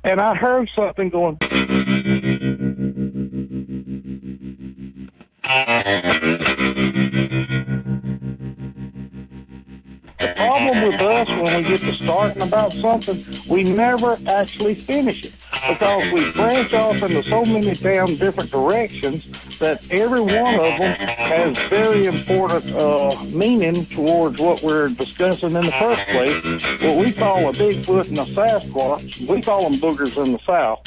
and I heard something going. The problem with us when we get to starting about something, we never actually finish it because we branch off into so many damn different directions that every one of them has very important meaning towards what we're discussing in the first place. What we call a Bigfoot and a Sasquatch, we call them boogers in the South.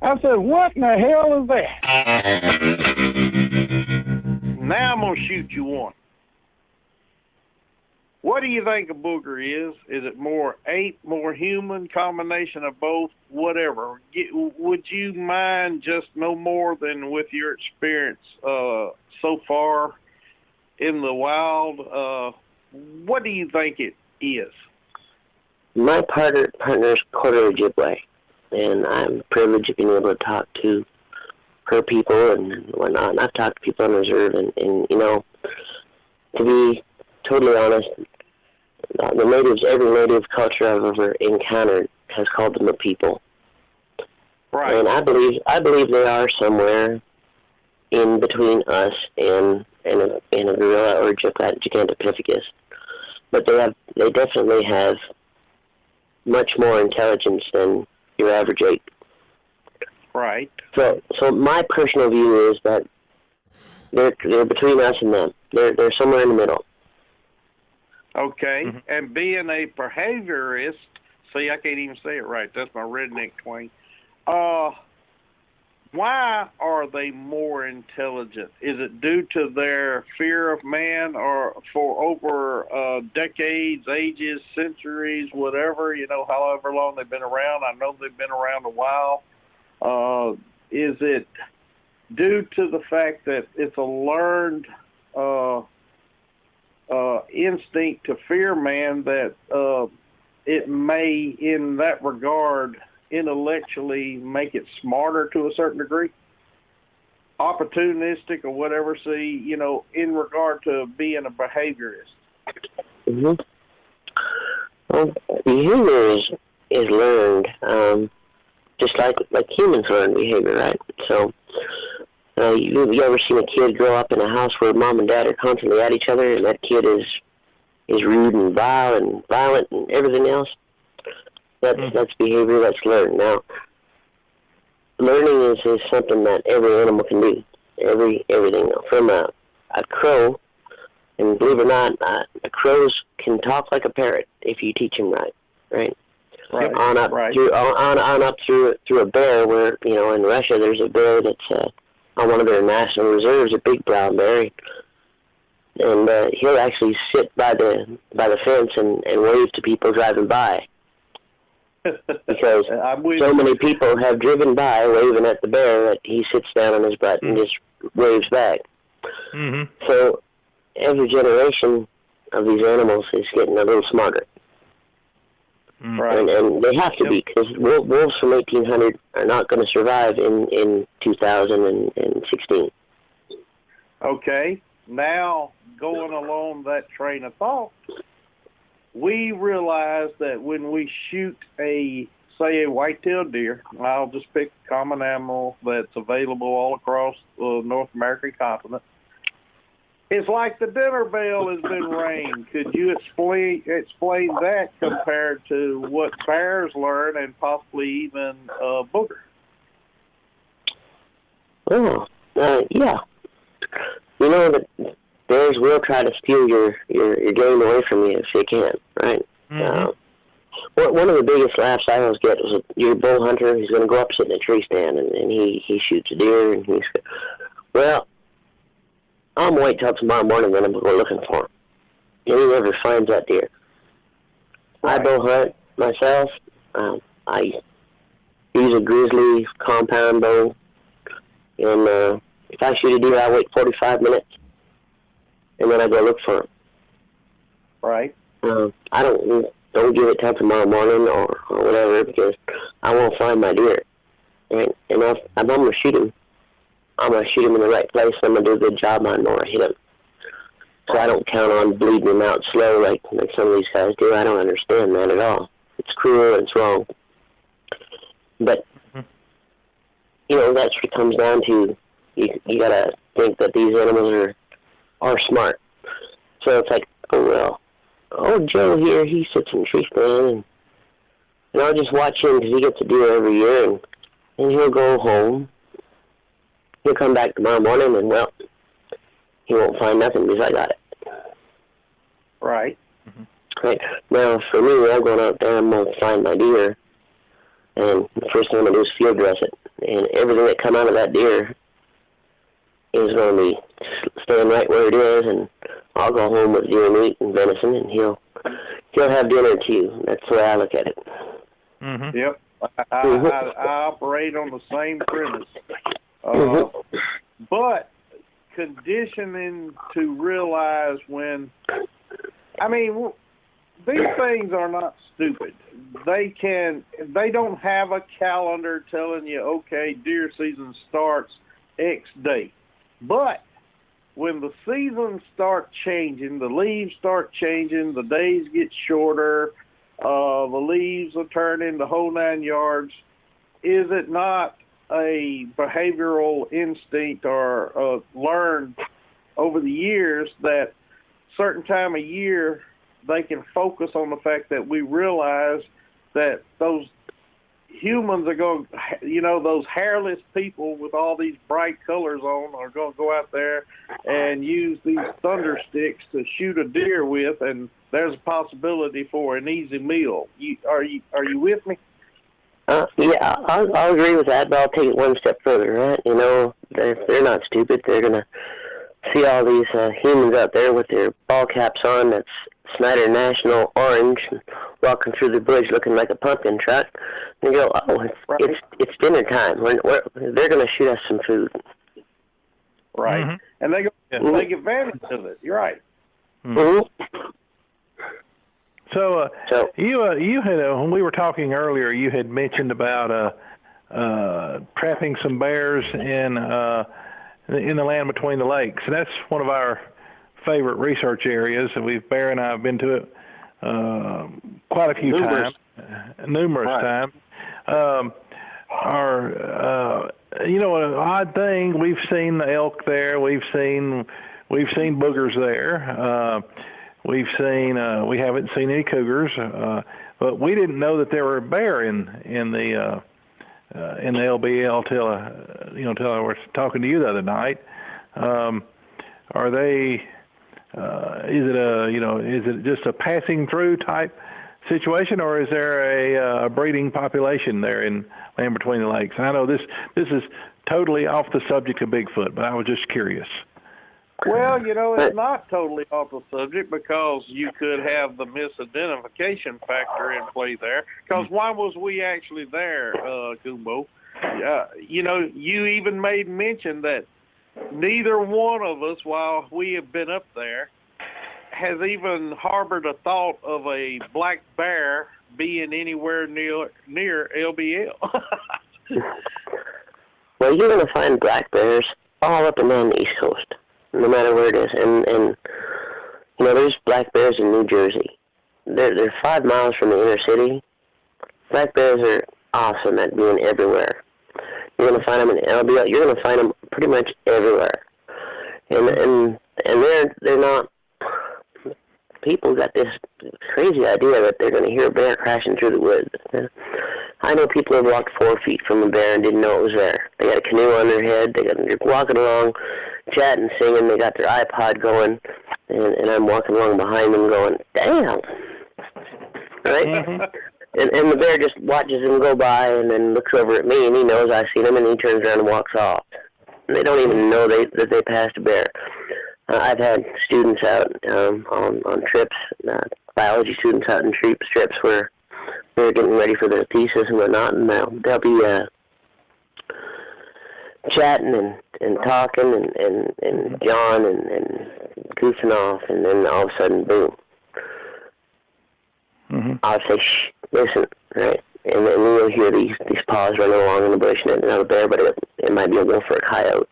I said, what in the hell is that? Now I'm going to shoot you one. What do you think a booger is? Is it more ape, more human, combination of both, whatever? Would you mind just no more than with your experience so far in the wild? What do you think it is? My partner is quarter Ojibwe. And I'm privileged of being able to talk to her people and whatnot. And I've talked to people on reserve, and you know, to be totally honest, the natives, every native culture I've ever encountered has called them a people. Right. And I believe they are somewhere in between us and a gorilla or Gigantopithecus. But they definitely have much more intelligence than your average ape. Right. So my personal view is that they're between us and them. They're somewhere in the middle. Okay. Mm-hmm. And being a behaviorist, see, I can't even say it right. That's my redneck twang. Why are they more intelligent? Is it due to their fear of man, or for over decades, ages, centuries, whatever, you know, however long they've been around? I know they've been around a while. Is it due to the fact that it's a learned instinct to fear man that it may, in that regard, intellectually make it smarter to a certain degree, opportunistic or whatever? See, you know, in regard to being a behaviorist. Mm-hmm. Well, behavior is learned, just like humans learn behavior, right? So, you ever seen a kid grow up in a house where mom and dad are constantly at each other, and that kid is rude and vile and violent and everything else? That's behavior that's learned. Now, learning is something that every animal can do. Everything from a crow, and believe it or not, crows can talk like a parrot if you teach them right. Right. On up through a bear, where, you know, in Russia there's a bear that's on one of their national reserves, a big brown bear, and he'll actually sit by the fence and wave to people driving by. Because so many people have driven by waving at the bear that he sits down on his butt and just waves back. Mm-hmm. So every generation of these animals is getting a little smarter. Right. And they have to be, because wolves from 1800 are not going to survive in 2016. Okay. Now, going along that train of thought, we realize that when we shoot say a white-tailed deer, I'll just pick a common animal that's available all across the North American continent, it's like the dinner bell has been rang. Could you explain that compared to what bears learn and possibly even booger? Oh, yeah. You know that bears will try to steal your game away from you if they can, right? Mm-hmm. One of the biggest laughs I always get was your bull hunter. He's going to go up, sit in a tree stand, and he shoots a deer, and he's, well, I'm going to wait till tomorrow morning, then I'm going to go looking for him. And he never finds that deer. Right. I bow hunt myself. I use a grizzly compound bow, and if I shoot a deer, I wait 45 minutes, and then I go look for him. Right. I don't give it till tomorrow morning or whatever, because I won't find my deer. Right? And if I'm going to shoot him, I'm going to shoot him in the right place, and I'm going to do a good job on where I hit him. So I don't count on bleeding him out slow like some of these guys do. I don't understand that at all. It's cruel and it's wrong. But, you know, that's what it comes down to. You got to think that these animals are smart. So it's like, oh, well, Joe here, he sits in the tree stand, and I'll just watch him because he gets a deer every year, and he'll go home. He'll come back tomorrow morning, and, well, he won't find nothing because I got it. Right. Right. Now, for me, I'm going out there, I'm going to find my deer, and the first thing I'm going to do is field dress it. And everything that come out of that deer is going to be staying right where it is, and I'll go home with deer meat and venison, and he'll have dinner too. That's the way I look at it. Mm-hmm. Yep. I operate on the same premise. But conditioning to realize when, I mean, these things are not stupid. They don't have a calendar telling you, okay, deer season starts X date. But when the seasons start changing, the leaves start changing, the days get shorter, the leaves will turn into whole 9 yards, is it not a behavioral instinct or learned over the years that certain time of year they can focus on the fact that we realize that those humans are going, you know, those hairless people with all these bright colors on are going to go out there and use these thunder sticks to shoot a deer with, and there's a possibility for an easy meal. Are you with me? Yeah, I'll agree with that, but I'll take it one step further, right? You know, they're not stupid. They're going to see all these humans out there with their ball caps on that's Snyder National orange, walking through the bush looking like a pumpkin truck, and go, oh, it's dinner time. They're going to shoot us some food. Right. Mm-hmm. And they go take advantage of it. You're right. Mm-hmm. So you had, when we were talking earlier, you had mentioned about trapping some bears in the land between the lakes. And that's one of our favorite research areas. And Bear and I have been to it quite a few times, numerous times. You know, an odd thing, we've seen the elk there. We've seen boogers there. We haven't seen any cougars, but we didn't know that there were a bear in the LBL till I was talking to you the other night. Are they? Is it just a passing through type situation, or is there a breeding population there in land between the lakes? And I know this is totally off the subject of Bigfoot, but I was just curious. Well, you know, it's not totally off the subject because you could have the misidentification factor in play there. Because why was we actually there, Gumbo? You know, you even made mention that neither one of us, while we have been up there, has even harbored a thought of a black bear being anywhere near LBL. Well, you're going to find black bears all up and down the East Coast, no matter where it is. And you know, there's black bears in New Jersey. They're 5 miles from the inner city. Black bears are awesome at being everywhere. You're going to find them in LBL. You're going to find them pretty much everywhere. And they're not. People got this crazy idea that they're going to hear a bear crashing through the woods. I know people have walked 4 feet from a bear and didn't know it was there. They got a canoe on their head. They're walking along, chatting, singing. They got their iPod going, and I'm walking along behind them going, damn. Right? Mm-hmm. And the bear just watches them go by and then looks over at me, and he knows I've seen him, and he turns around and walks off. And they don't even know that they passed a bear. I've had students out on trips, biology students out in trips where they're getting ready for their thesis and whatnot, and they'll be chatting and talking and John and goofing off, and then all of a sudden, boom. Mm-hmm. I'll say, shh, listen, right? And then you'll hear these paws running along in the bush, and it's not a bear, but it might be a wolf or a coyote.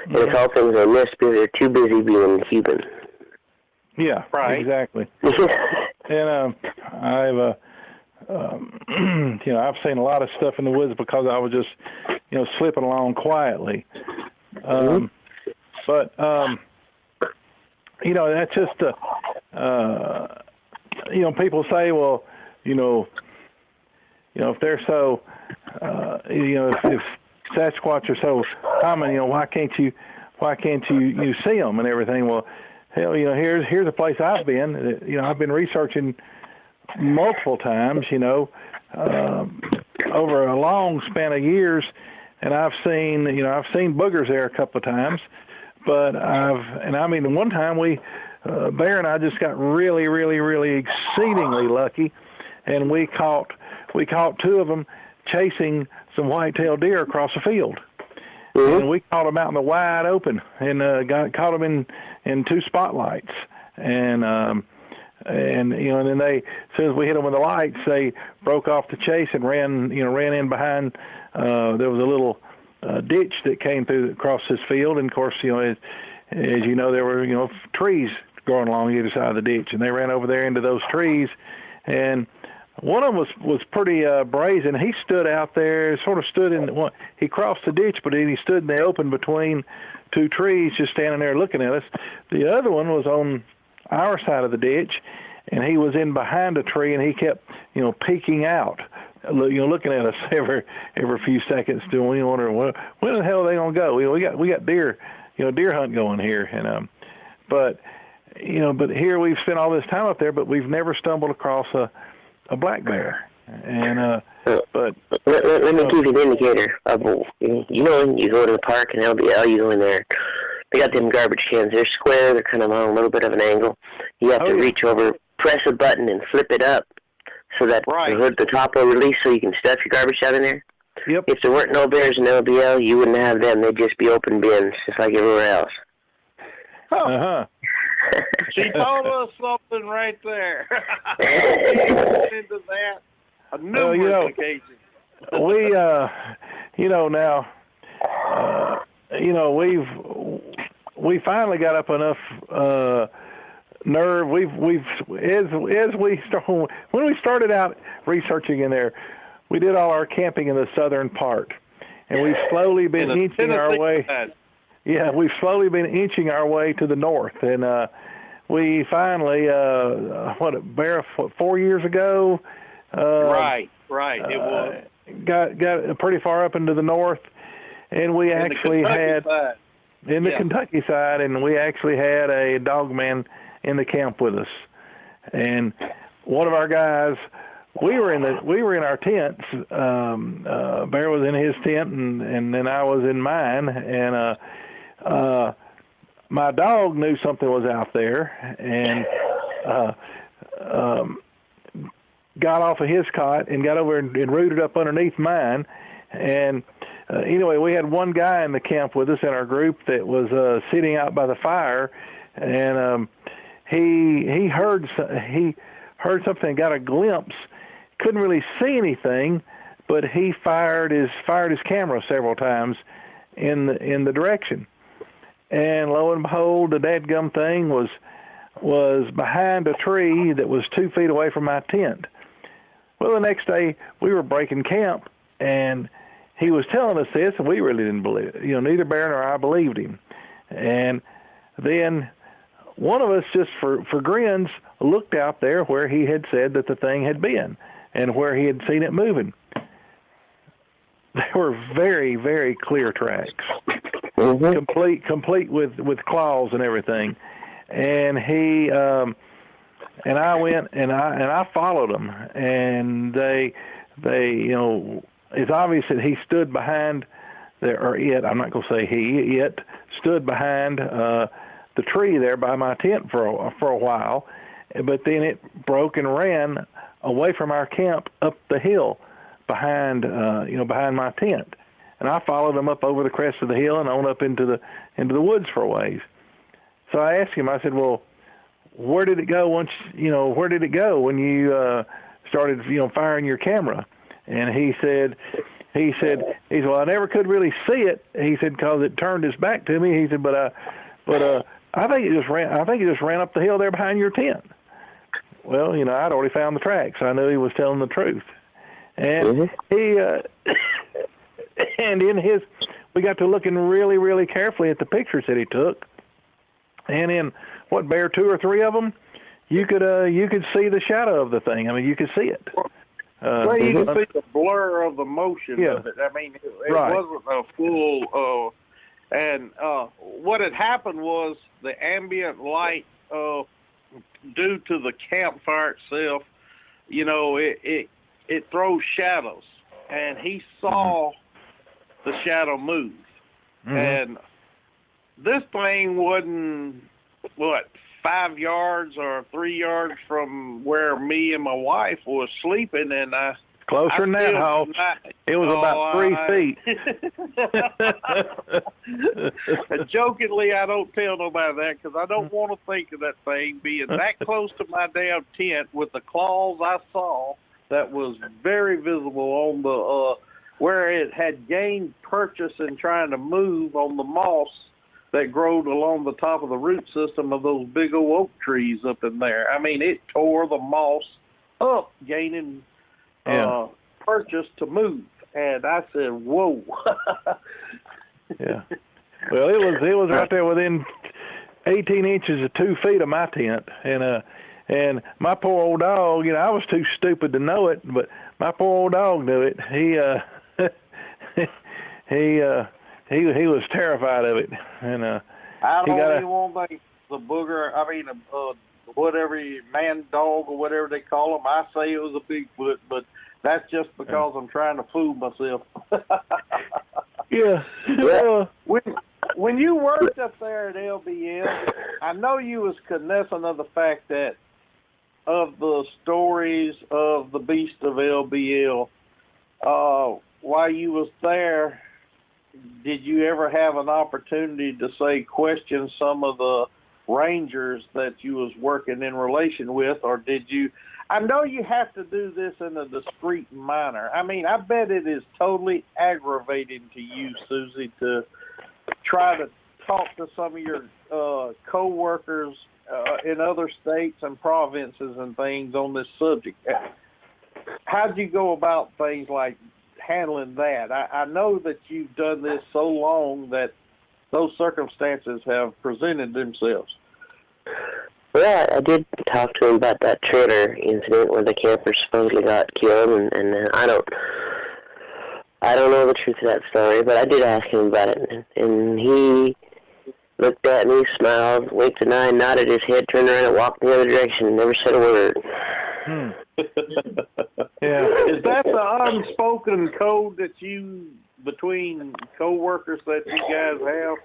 And they call things a mist because they're too busy being human. Yeah, right. Exactly. And I've I've seen a lot of stuff in the woods because I was just slipping along quietly. But that's just people say, well, if they're so if Sasquatch are so common, why can't you see them and everything? Well, hell, here's a place I've been. I've been researching multiple times, over a long span of years, and I've seen boogers there a couple of times. But one time Bear and I just got really, really, really exceedingly lucky, and we caught two of them chasing some white-tailed deer across the field. And we caught them out in the wide open, and caught them in two spotlights, and then they, as soon as we hit them with the lights, they broke off the chase and ran in behind. There was a little ditch that came across this field, and of course, as you know, there were trees growing along either side of the ditch, and they ran over there into those trees, and one of them was pretty brazen. He stood out there, sort of stood in one. He crossed the ditch, but he stood in the open between two trees, just standing there looking at us. The other one was on our side of the ditch, and he was in behind a tree, and he kept, peeking out, looking at us every few seconds, doing, wondering when the hell are they gonna go? We got deer hunt going here, and but here we've spent all this time up there, but we've never stumbled across a black bear, and but let me give you an indicator of when you go to the park and LBL, you go in there. They got them garbage cans. They're square. They're kind of on a little bit of an angle. You have to reach over, press a button, and flip it up so that the top will release so you can stuff your garbage out in there. Yep. If there weren't no bears in LBL, you wouldn't have them. They'd just be open bins, just like everywhere else. Oh. She told us something right there. Into that on numerous occasions. We finally got up enough nerve. When we started out researching in there, we did all our camping in the southern part, and we've slowly been inching our way. Yeah, we've slowly been inching our way to the north, and we finally, 4 years ago? Right. It was got pretty far up into the north, and we actually had in the Kentucky side, and we actually had a dogman in the camp with us, and one of our guys. We were in our tents. Bear was in his tent, and then I was in mine, and my dog knew something was out there, and got off of his cot and got over and rooted up underneath mine. And anyway, we had one guy in the camp with us in our group that was sitting out by the fire, and he heard something, got a glimpse. Couldn't really see anything, but he fired his camera several times in the direction. And lo and behold, the dadgum thing was behind a tree that was 2 feet away from my tent. Well, the next day we were breaking camp, and he was telling us this, and we really didn't believe it. Neither Bear nor I believed him. And then one of us, just for grins, looked out there where he had said that the thing had been and where he had seen it moving. They were very, very clear tracks, complete with claws and everything. And he and I went and I followed them, and they it's obvious that he stood behind I'm not going to say it stood behind the tree there by my tent for a while, but then it broke and ran away from our camp up the hill behind my tent, and I followed them up over the crest of the hill and on up into the woods for a ways. So I asked him, I said, well, where did it go when you started firing your camera? And he said he said, well, I never could really see it. He said, because it turned its back to me. He said, but I think it just ran up the hill there behind your tent. Well, you know, I'd already found the tracks. I knew he was telling the truth. And and we got to looking really, really carefully at the pictures that he took. And in Bear 2 or 3 of them, you could see the shadow of the thing. I mean, you could see it. Well, you can see the blur of the motion of it. I mean, it wasn't a full. And what had happened was the ambient light, due to the campfire itself, you know, it throws shadows, and he saw the shadow move. And this thing wasn't, 5 yards or 3 yards from where me and my wife was sleeping, and closer than that, Hall. It was about 3 feet. Jokingly, I don't tell nobody that because I don't want to think of that thing being that close to my damn tent with the claws I saw that was very visible on the where it had gained purchase in trying to move on the moss that growed along the top of the root system of those big old oak trees up in there. I mean, it tore the moss up, gaining purchase to move. And I said, whoa. Yeah. Well, it was right there within 18 inches of 2 feet of my tent. And my poor old dog, you know, I was too stupid to know it, but my poor old dog knew it. He was terrified of it, and I don't even want to think the booger. I mean, whatever man dog or whatever they call him. I say it was a Bigfoot, but that's just because I'm trying to fool myself. Yeah. When you worked up there at LBL, I know you was cognizant of the fact that of the stories of the beast of LBL. While you was there, did you ever have an opportunity to say question some of the rangers that you was working in relation with, or did you? I know you have to do this in a discreet manner. I mean, I bet it is totally aggravating to you, Susie, to try to talk to some of your co-workers in other states and provinces and things on this subject. How'd you go about things like handling that? I know that you've done this so long that those circumstances have presented themselves. Well, I did talk to him about that traitor incident where the camper supposedly got killed, and I don't know the truth of that story, but I did ask him about it, and he looked at me, smiled, winked an eye, nodded his head, turned around and walked in the other direction, and never said a word. Yeah. Is that the unspoken code that you, between co-workers that you guys have?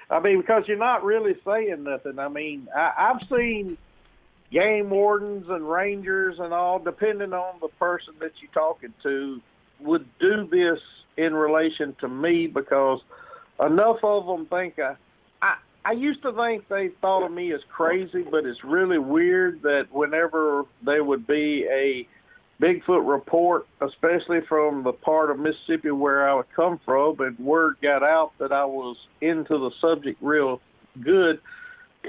I mean, because you're not really saying nothing. I mean, I've seen game wardens and rangers and all, depending on the person that you're talking to, would do this in relation to me because enough of them think I used to think they thought of me as crazy, but it's really weird that whenever there would be a Bigfoot report, especially from the part of Mississippi where I would come from, and word got out that I was into the subject real good,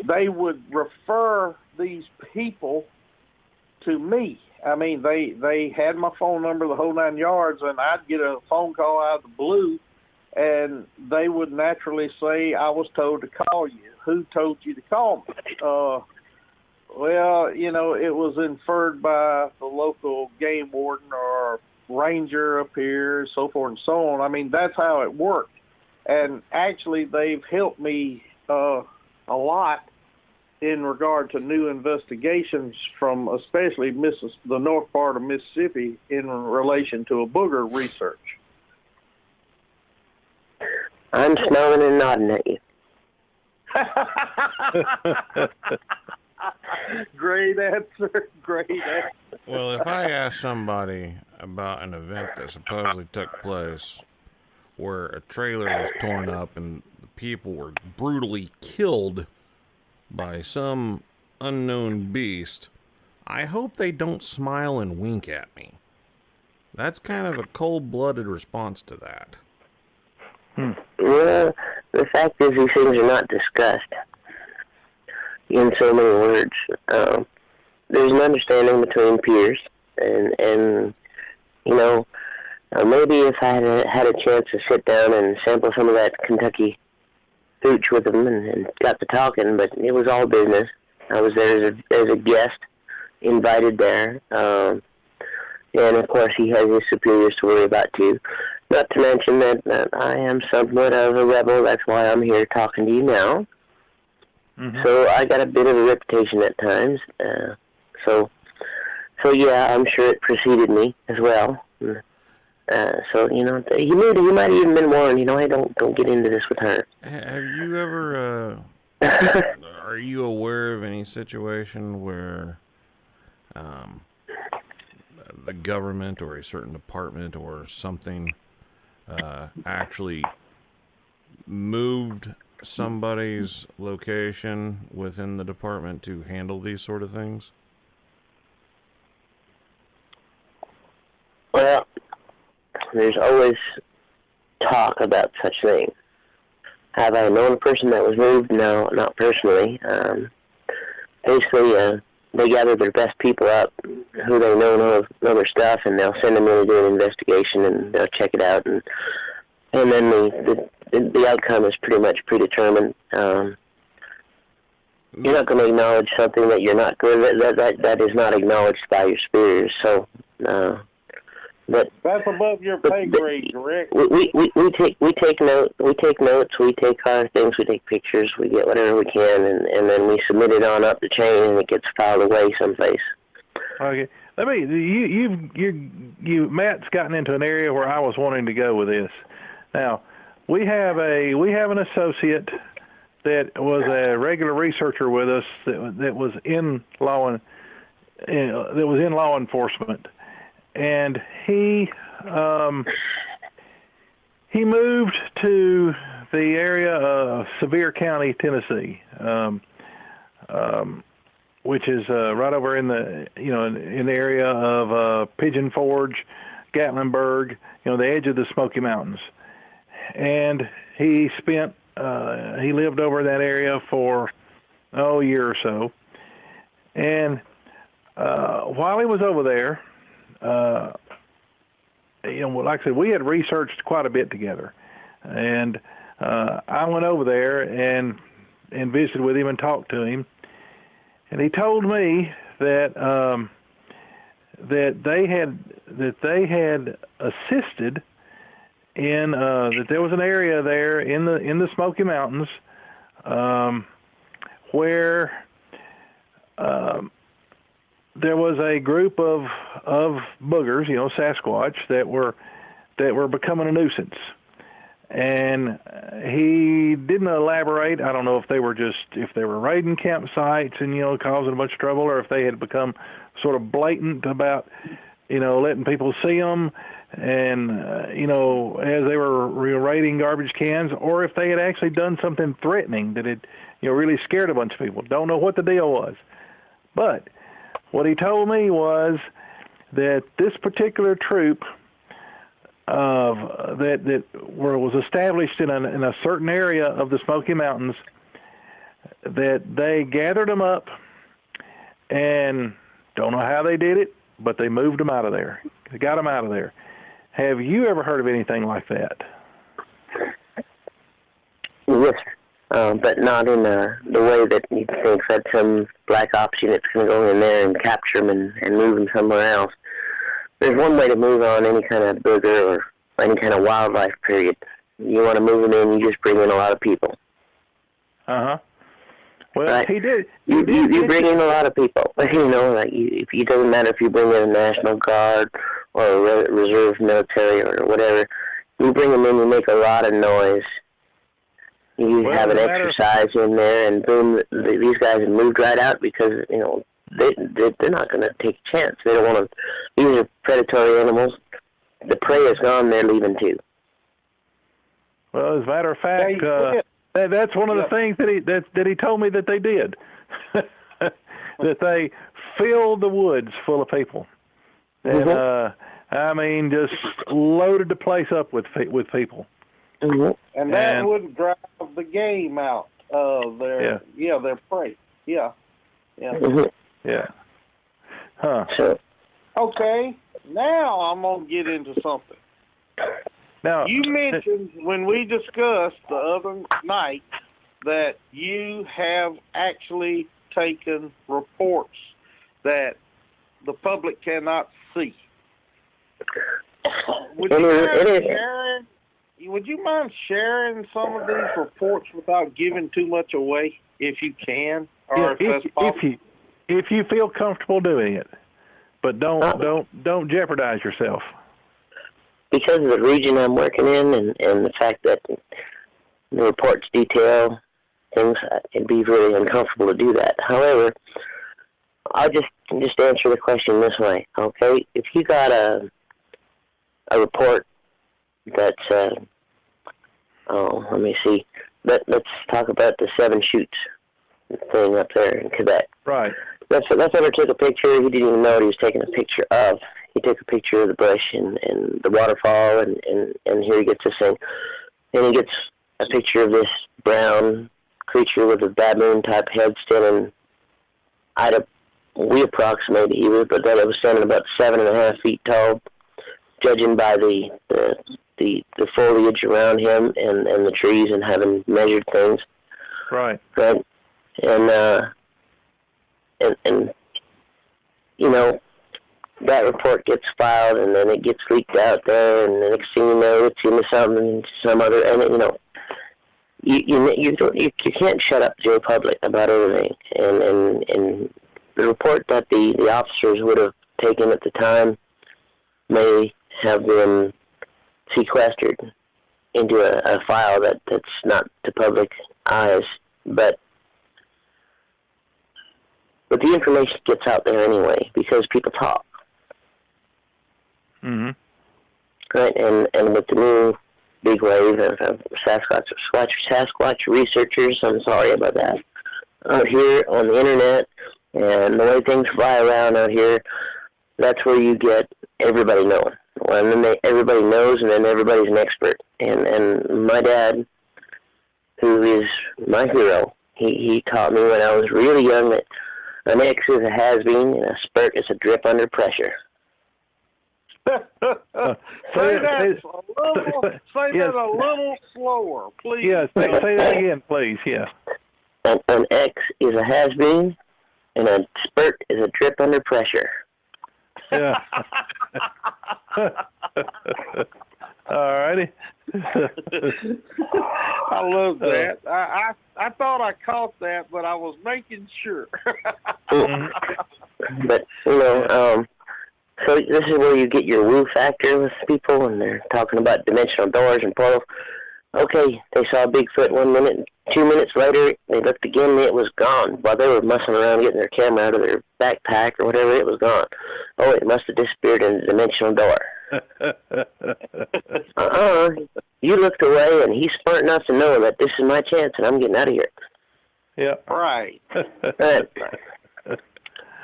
they would refer these people to me. I mean, they had my phone number, the whole 9 yards, and I'd get a phone call out of the blue, and they would naturally say, I was told to call you. Who told you to call me? Well, you know, it was inferred by the local game warden or ranger up here, so forth and so on. I mean, that's how it worked. And actually, they've helped me a lot in regard to new investigations from especially the north part of Mississippi in relation to a booger research. I'm smiling and nodding at you. Great answer. Great answer. Well, if I ask somebody about an event that supposedly took place where a trailer was torn up and the people were brutally killed by some unknown beast, I hope they don't smile and wink at me. That's kind of a cold-blooded response to that. Well, the fact is these things are not discussed in so many words. There's an understanding between peers, and you know, maybe if I had a chance to sit down and sample some of that Kentucky hooch with them and got to talking, but it was all business. I was there as a guest, invited there. And, of course, he has his superiors to worry about, too. Not to mention that I am somewhat of a rebel. That's why I'm here talking to you now. Mm-hmm. So I got a bit of a reputation at times. So yeah, I'm sure it preceded me as well. So, you know, he might have even been warned, you know, hey, don't get into this with her. Have you ever, are you aware of any situation where the government or a certain department or something actually moved somebody's location within the department to handle these sort of things? Well, there's always talk about such things. Have I known a person that was moved? No, not personally. Basically, they gather their best people up, who they know their stuff, and they'll send them in to do an investigation, and they'll check it out, and then the outcome is pretty much predetermined. You're not going to acknowledge something that you're not good. That is not acknowledged by your superiors. So, but that's above your pay grade, Rick. We take notes. We take our things. We take pictures. We get whatever we can, and then we submit it on up the chain, and it gets filed away someplace. Okay. Matt's gotten into an area where I was wanting to go with this. Now, we have an associate that was a regular researcher with us that was in law enforcement, and he moved to the area of Sevier County, Tennessee, which is right over in the in the area of Pigeon Forge, Gatlinburg, the edge of the Smoky Mountains. And he spent he lived over in that area for a year or so. And while he was over there, like I said, we had researched quite a bit together, and I went over there and visited with him and talked to him, and he told me that that they had assisted in that there was an area there in the Smoky Mountains where there was a group of boogers, Sasquatch, that were becoming a nuisance. And he didn't elaborate. I don't know if they were raiding campsites and causing a bunch of trouble, or if they had become sort of blatant about letting people see them, and as they were raiding garbage cans, or if they had actually done something threatening that had really scared a bunch of people. Don't know what the deal was, but what he told me was that this particular troop that was established in a certain area of the Smoky Mountains, that they gathered them up, and don't know how they did it, but they moved them out of there. They got them out of there. Have you ever heard of anything like that? Yes, but not in the way that you think that some black ops unit's going to go in there and capture them and move them somewhere else. There's one way to move on any kind of booger or any kind of wildlife, period. You want to move them in, you just bring in a lot of people. Uh-huh. Well, right? He did. You bring in a lot of people. It doesn't matter if you bring in a National Guard or a reserve military or whatever. You bring them in, you make a lot of noise. You have an exercise in there, and boom, these guys have moved right out because, they're not going to take a chance. They don't want to. These are predatory animals. The prey is gone. They're leaving too. Well, as a matter of fact, that's one of the things that he told me that they did. That they filled the woods full of people, and I mean, just loaded the place up with people. Mm-hmm. And that would drive the game out of their their prey. Yeah. Mm-hmm. Yeah. Huh. So, okay, now I'm gonna get into something. Now you mentioned when we discussed the other night that you have actually taken reports that the public cannot see. Would you mind sharing some of these reports without giving too much away, if you can, or if that's possible? If you feel comfortable doing it, but don't jeopardize yourself. Because of the region I'm working in, and the fact that the reports detail things, it'd be really uncomfortable to do that. However, I'll just answer the question this way, okay? If you got a report that's, let me see. Let's talk about the 7 shoots thing up there in Quebec. Right. Let's ever took a picture. He didn't even know what he was taking a picture of. He took a picture of the bush and the waterfall, and here he gets this thing. And he gets a picture of this brown creature with a baboon-type head standing. We approximate he was, but that it was standing about 7.5 feet tall, judging by the foliage around him and the trees and having measured things. Right. Right. And you know, that report gets filed, and then it gets leaked out there, and the next thing you know, it's into some other, and you know, you can't shut up to the public about everything, and the report that the officers would have taken at the time may have been sequestered into a file that's not to public eyes, but the information gets out there anyway because people talk. Mm-hmm. Right, and with the new big wave of Sasquatch researchers, I'm sorry about that, out here on the internet, and the way things fly around out here, that's where you get everybody knowing. Well, and then everybody knows, and then everybody's an expert. And my dad, who is my hero, he taught me when I was really young that an X is a has-been, and a spurt is a drip under pressure. Say that a little slower, please. Yeah, say that again, please. Yeah. An X is a has-been, and a spurt is a drip under pressure. Yeah. All righty. I love that. I thought I caught that, but I was making sure. But, you know, so this is where you get your woo factor with people, and they're talking about dimensional doors and portals. Okay, they saw Bigfoot 1 minute, 2 minutes later, they looked again, and it was gone. While they were messing around getting their camera out of their backpack or whatever, it was gone. Oh, it must have disappeared in the dimensional door. You looked away, and he's smart enough to know that this is my chance, and I'm getting out of here. Yeah. Right. Right.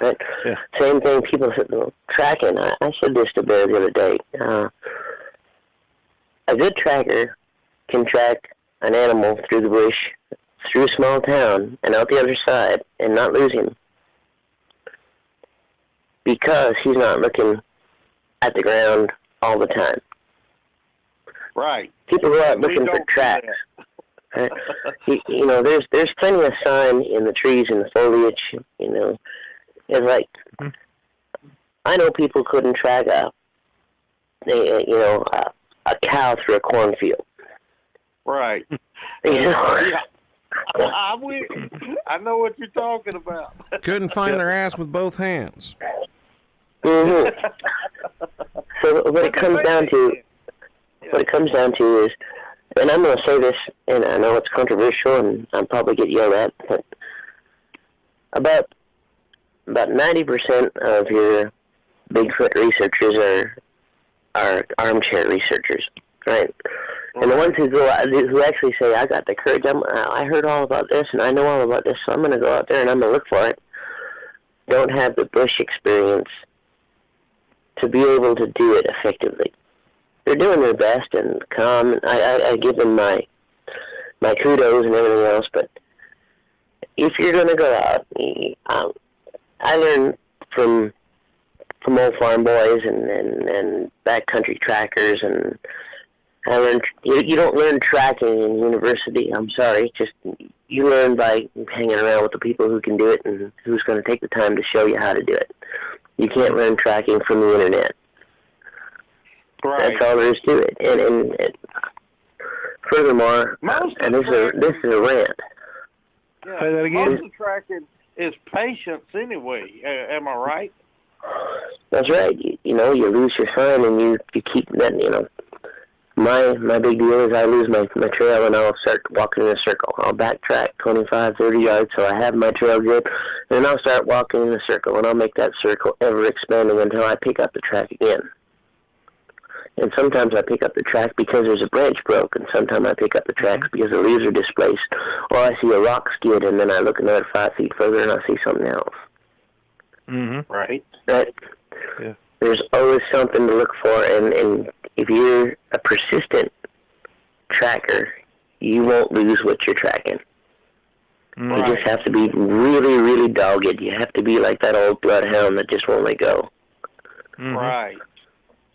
Right. Yeah. Same thing, people said, tracking. I said this to Bear the other day. A good tracker can track an animal through the bush, through a small town, and out the other side, and not lose him. Because he's not looking at the ground all the time. Right. People go out looking for tracks. Right? You know, there's plenty of sign in the trees and the foliage, you know. It's like, I know people couldn't track a cow through a cornfield. Right. You know? Yeah. I know what you're talking about. Couldn't find their ass with both hands. Mm-hmm. So what it comes down to is, and I'm going to say this, and I know it's controversial, and I'll probably get yelled at, but about 90% of your Bigfoot researchers are armchair researchers, right? And the ones who actually say, I got the courage, I heard all about this, and I know all about this, so I'm going to go out there and I'm going to look for it, don't have the bush experience to be able to do it effectively. They're doing their best and calm. I give them my kudos and everything else, but if you're going to go out, I learned from old farm boys and backcountry trackers, and I learned you don't learn tracking in university. I'm sorry, just you learn by hanging around with the people who can do it and who's going to take the time to show you how to do it. You can't learn tracking from the internet. Right. That's all there is to it. And furthermore, and this is a rant. Yeah, say that again. Most of the tracking is patience anyway. Am I right? That's right. You lose your sign and you keep that. My big deal is I lose my trail and I'll start walking in a circle. I'll backtrack 25, 30 yards so I have my trail good, and I'll start walking in a circle, and I'll make that circle ever expanding until I pick up the track again. And sometimes I pick up the track because there's a branch broke, and sometimes I pick up the tracks because the leaves are displaced, or I see a rock skid, and then I look another 5 feet further and I see something else. Mm-hmm. Right. Right? Yeah. There's always something to look for, and if you're a persistent tracker, you won't lose what you're tracking. Right. You just have to be really, really dogged. You have to be like that old bloodhound that just won't let go. Mm-hmm. Right.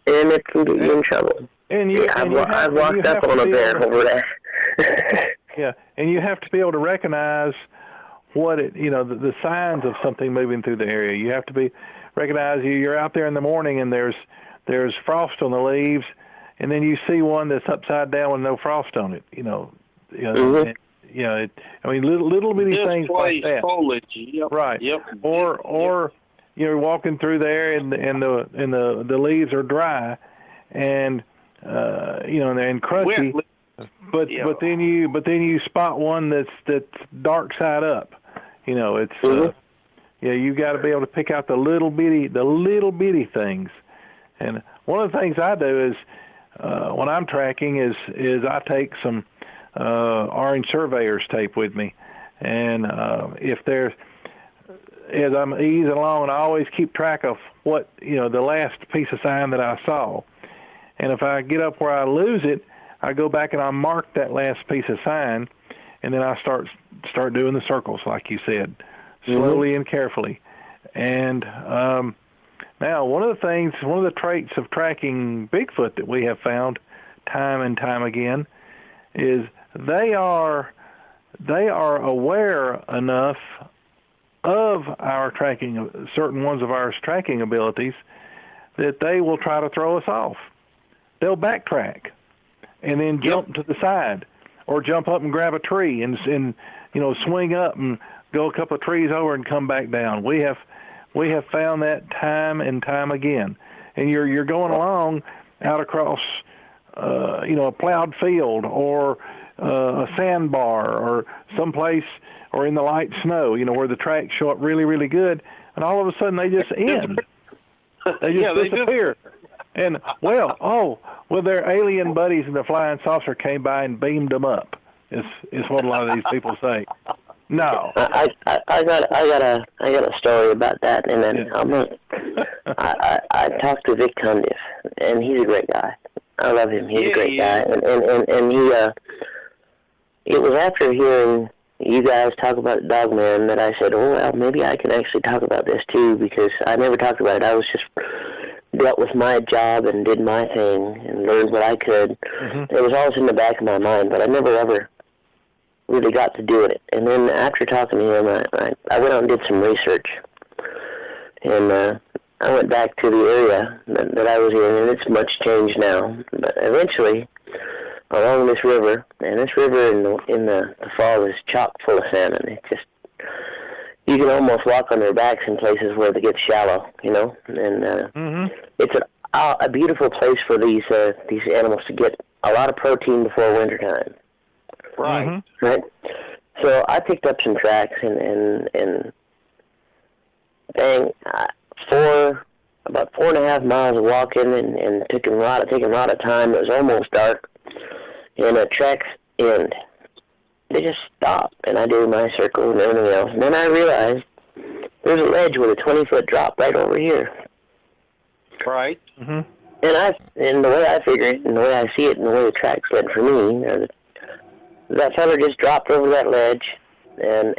And it can get you in trouble. I've walked up on a bear over that. Yeah, and you have to be able to recognize what the signs of something moving through the area. You have to recognize you're out there in the morning and there's frost on the leaves, and then you see one that's upside down with no frost on it. Mm-hmm. Little bitty things like that. Foliage. Yep. Right. Yep. Or you're walking through there and the leaves are dry, and and crunchy. But then you spot one that's dark side up. It's you got to be able to pick out the little bitty things. And one of the things I do is when I'm tracking is I take some orange surveyor's tape with me, and as I'm easing along, I always keep track of what the last piece of sign that I saw. And if I get up where I lose it, I go back and I mark that last piece of sign, and then I start doing the circles, like you said, slowly and carefully. And now, one of the traits of tracking Bigfoot that we have found time and time again is they are aware enough of our tracking, certain ones of our tracking abilities, that they will try to throw us off. They'll backtrack and then jump to the side, or jump up and grab a tree and swing up and go a couple of trees over and come back down. We have found that time and time again. And you're going along out across a plowed field or a sandbar or someplace, or in the light snow, where the tracks show up really, really good, and all of a sudden they just end. They just disappear. And their alien buddies in the flying saucer came by and beamed them up. Is what a lot of these people say. No. I got a story about that, and then I talked to Vic Cundiff, and he's a great guy. I love him. He's a great guy, and he it was after hearing you guys talk about dogmen that I said, oh well, maybe I can actually talk about this too, because I never talked about it. I was just dealt with my job and did my thing and learned what I could. Mm-hmm. It was always in the back of my mind, but I never ever really got to doing it. And then after talking to him, I went out and did some research. And I went back to the area that I was in, and it's much changed now. But eventually, along this river, and this river in the fall is chock full of salmon. It just, you can almost walk on their backs in places where they get shallow, and it's a beautiful place for these animals to get a lot of protein before wintertime. Right. Mm-hmm. Right. So I picked up some tracks and about 4.5 miles of walking and taking a lot of time. It was almost dark, and the tracks end. They just stopped, and I did my circle and everything else. And then I realized there's a ledge with a 20-foot drop right over here. Right. Mm-hmm. And the way I figure it, and the way I see it, and the way the tracks led for me, that feller just dropped over that ledge, and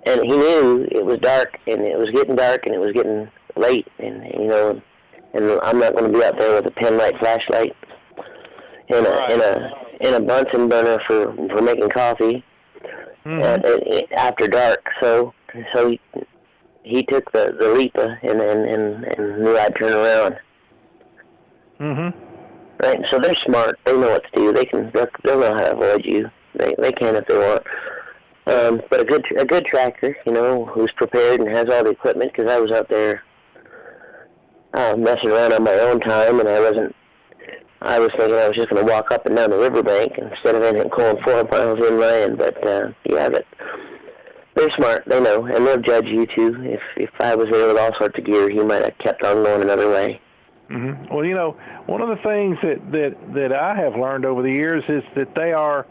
he knew it was dark, and it was getting dark, and it was getting late, and and I'm not going to be out there with a pen light flashlight and a Bunsen burner for making coffee after dark. So he took the leap and knew I'd turn around. Mm-hmm. Right. So they're smart. They know what to do. They'll know how to avoid you. They can if they want. But a good tracker, who's prepared and has all the equipment, because I was out there messing around on my own time, and I was thinking I was just going to walk up and down the riverbank instead of going 4 miles inland. But but they're smart. They know, and they'll judge you too. If I was there with all sorts of gear, he might have kept on going another way. Mm-hmm. Well, one of the things that I have learned over the years is that they are.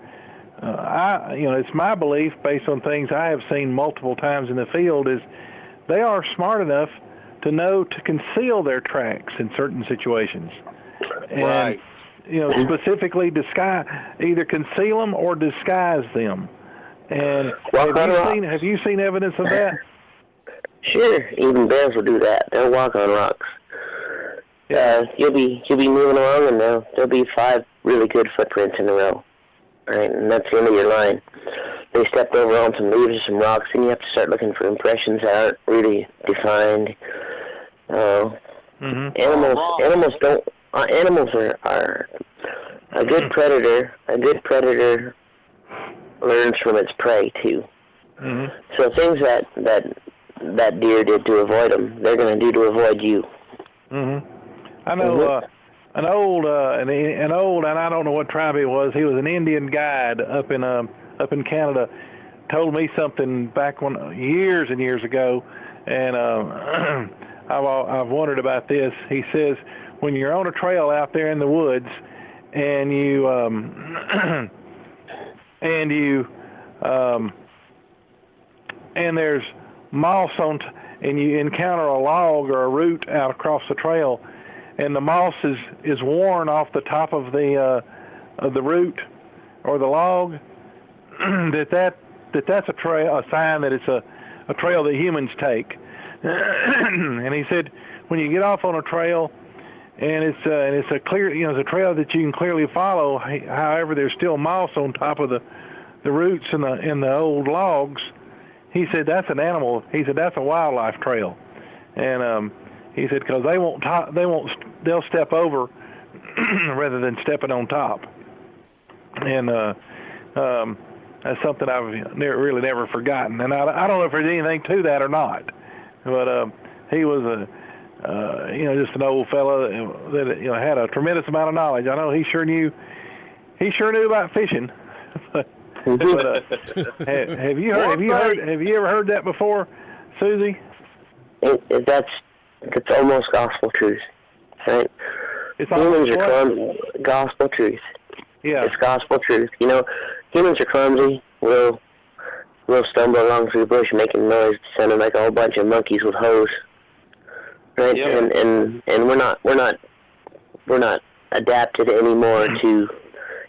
It's my belief, based on things I have seen multiple times in the field, is they are smart enough to know to conceal their tracks in certain situations. And, right. Specifically either conceal them or disguise them. And have you seen evidence of that? Sure. Even bears will do that. They'll walk on rocks. Yeah. You'll be moving along, and there'll be 5 really good footprints in a row. Right, and that's the end of your line. They stepped over on some leaves or some rocks, and you have to start looking for impressions that aren't really defined. Animals don't. Animals are a good predator. A good predator learns from its prey too. Mm-hmm. So things that deer did to avoid them, they're going to do to avoid you. Mm-hmm. I know. An old, and I don't know what tribe he was. He was an Indian guide up in Canada. Told me something back years and years ago, and I've wondered about this. He says when you're on a trail out there in the woods, and you and there's moss and you encounter a log or a root out across the trail, and the moss is worn off the top of the root or the log, that's a sign that it's a trail that humans take. And he said when you get off on a trail and it's a clear, it's a trail that you can clearly follow. However, there's still moss on top of the roots and the old logs. He said that's an animal. He said that's a wildlife trail, and he said because they'll step over rather than stepping on top. And that's something I've really never forgotten. And I don't know if there's anything to that or not, but he was just an old fella that had a tremendous amount of knowledge. I know he sure knew about fishing. But have you ever heard that before, Susie? That's almost gospel truth, right? Humans are clumsy. Gospel truth. Yeah, it's gospel truth. Humans are clumsy. We'll stumble along through the bush making noise, sounding like a whole bunch of monkeys with hose, right? Yeah. And we're not adapted anymore to.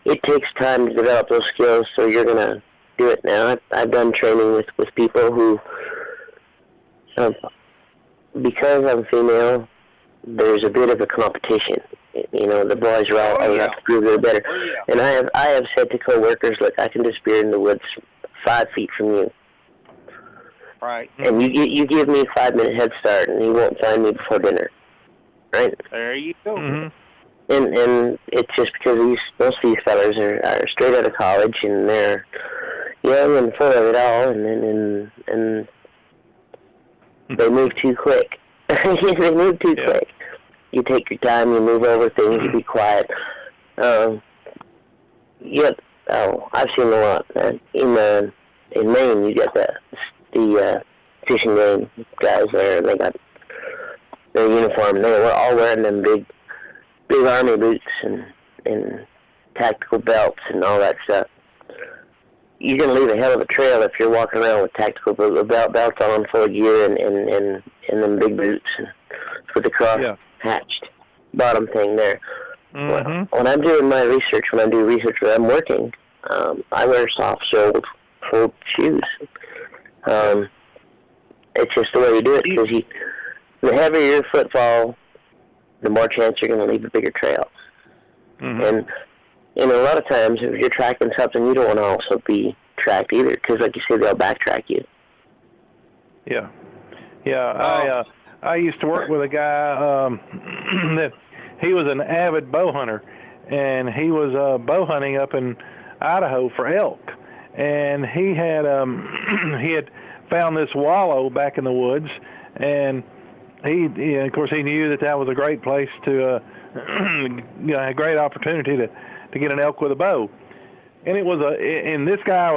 It takes time to develop those skills, so you're gonna do it now. I've done training with people who, because I'm female, there's a bit of a competition. The boys are out. I have to prove they're better. And I have said to coworkers, look, I can disappear in the woods 5 feet from you. Right. And you give me a 5-minute head start, and you won't find me before dinner. Right. There you go. Mm-hmm. And it's just because most of these fellas are straight out of college, and they're young and full of it all, and they move too quick. They move too quick. You take your time, you move over things, you be quiet. I've seen a lot. In Maine, you get the fishing game guys there, and they got their uniform. They were all wearing them big army boots and tactical belts and all that stuff. You're going to leave a hell of a trail if you're walking around with tactical belts on full gear and them big boots. And with the cross hatched bottom thing there. Mm-hmm. When I'm doing my research, when I'm working, I wear soft-soled full shoes. It's just the way you do it, because the heavier your footfall, the more chance you're going to leave a bigger trail. Mm-hmm. And a lot of times, if you're tracking something, you don't want to also be tracked either, because, like you say, they'll backtrack you. Yeah. I used to work with a guy that he was an avid bow hunter, and he was bow hunting up in Idaho for elk, and he had found this wallow back in the woods, and of course he knew that was a great place to a great opportunity to get an elk with a bow. And this guy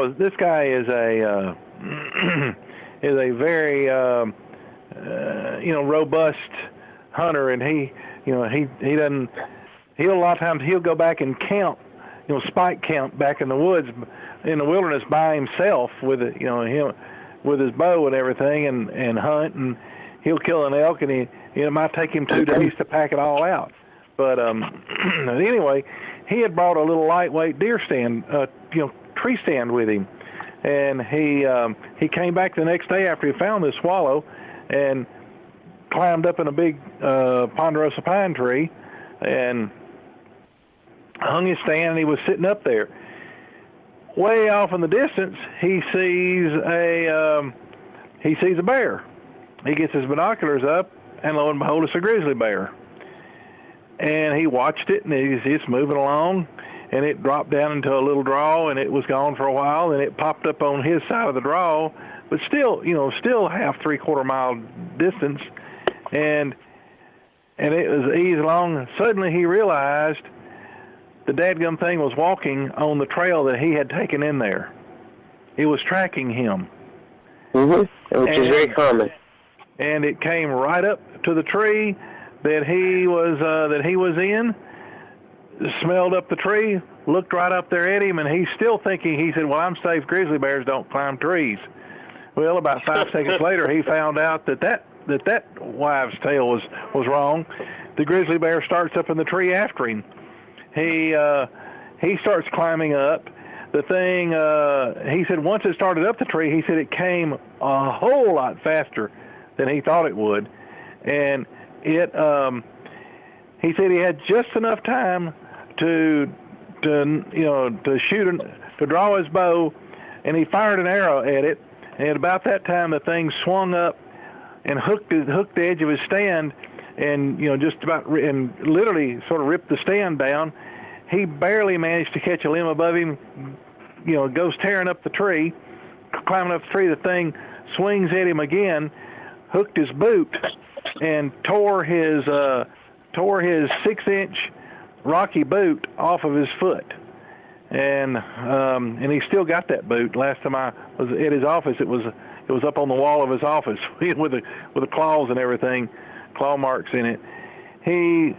is a is a very robust hunter, and he'll a lot of times he'll go back and count, spike count back in the woods, in the wilderness by himself with with his bow and everything, and hunt, and he'll kill an elk, and it might take him 2 days to pack it all out. But anyway, he had brought a little lightweight deer stand, tree stand with him, and he came back the next day after he found this wallow, and climbed up in a big ponderosa pine tree, and hung his stand, and he was sitting up there. Way off in the distance, he sees a bear. He gets his binoculars up, and lo and behold, it's a grizzly bear. And he watched it, and it's moving along, and it dropped down into a little draw, and it was gone for a while, and it popped up on his side of the draw, but still half, 3/4 mile distance, and it was easy along. And suddenly he realized the dadgum thing was walking on the trail that he had taken in there. It was tracking him. Mm-hmm. Which is very common. And it came right up to the tree that he was in, smelled up the tree, looked right up there at him, and he's still thinking, he said, well, I'm safe, grizzly bears don't climb trees. Well, about 5 seconds later, he found out that wives' tale was wrong. The grizzly bear starts up in the tree after him. He starts climbing up. The thing, he said, once it started up the tree, he said it came a whole lot faster than he thought it would, and he said he had just enough time to shoot, to draw his bow, and he fired an arrow at it. And about that time, the thing swung up and hooked the edge of his stand, and and literally sort of ripped the stand down. He barely managed to catch a limb above him. Goes tearing up the tree, climbing up the tree. The thing swings at him again, hooked his boot, and tore his 6-inch Rocky boot off of his foot. And he still got that boot. Last time I was at his office, it was up on the wall of his office with the claws and everything, claw marks in it. He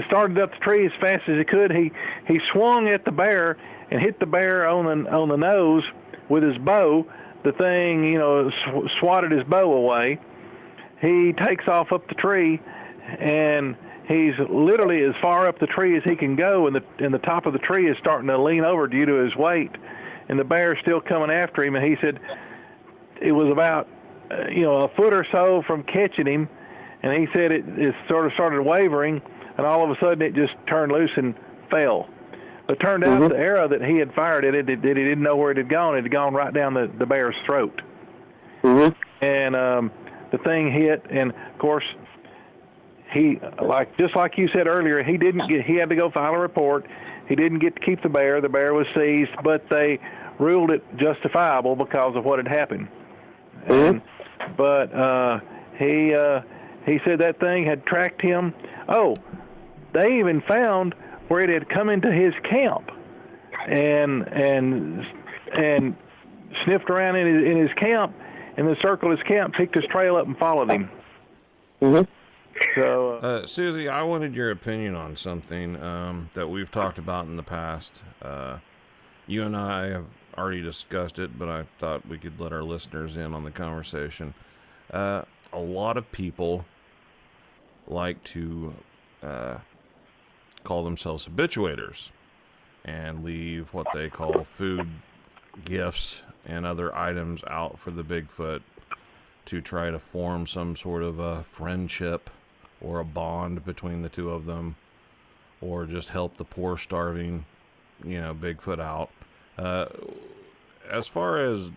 started up the tree as fast as he could. He swung at the bear and hit the bear on the nose with his bow. The thing, swatted his bow away. He takes off up the tree, and he's literally as far up the tree as he can go, and the top of the tree is starting to lean over due to his weight, and the bear's still coming after him. And he said it was about a foot or so from catching him, and he said it sort of started wavering, and all of a sudden it just turned loose and fell. But it turned out the arrow that he had fired at it, that he didn't know where it had gone right down the bear's throat. Mm-hmm. And the thing hit, and of course, just like you said earlier, he had to go file a report. He didn't get to keep the bear. The bear was seized, but they ruled it justifiable because of what had happened. Mm-hmm. But he said that thing had tracked him. Oh, they even found where it had come into his camp, and sniffed around in his camp, and then circled his camp, picked his trail up, and followed him. Mm-hmm. So, Susie, I wanted your opinion on something that we've talked about in the past. You and I have already discussed it, but I thought we could let our listeners in on the conversation. A lot of people like to call themselves habituators and leave what they call food, gifts, and other items out for the Bigfoot to try to form some sort of a friendship or a bond between the two of them, or just help the poor starving, Bigfoot out. As far as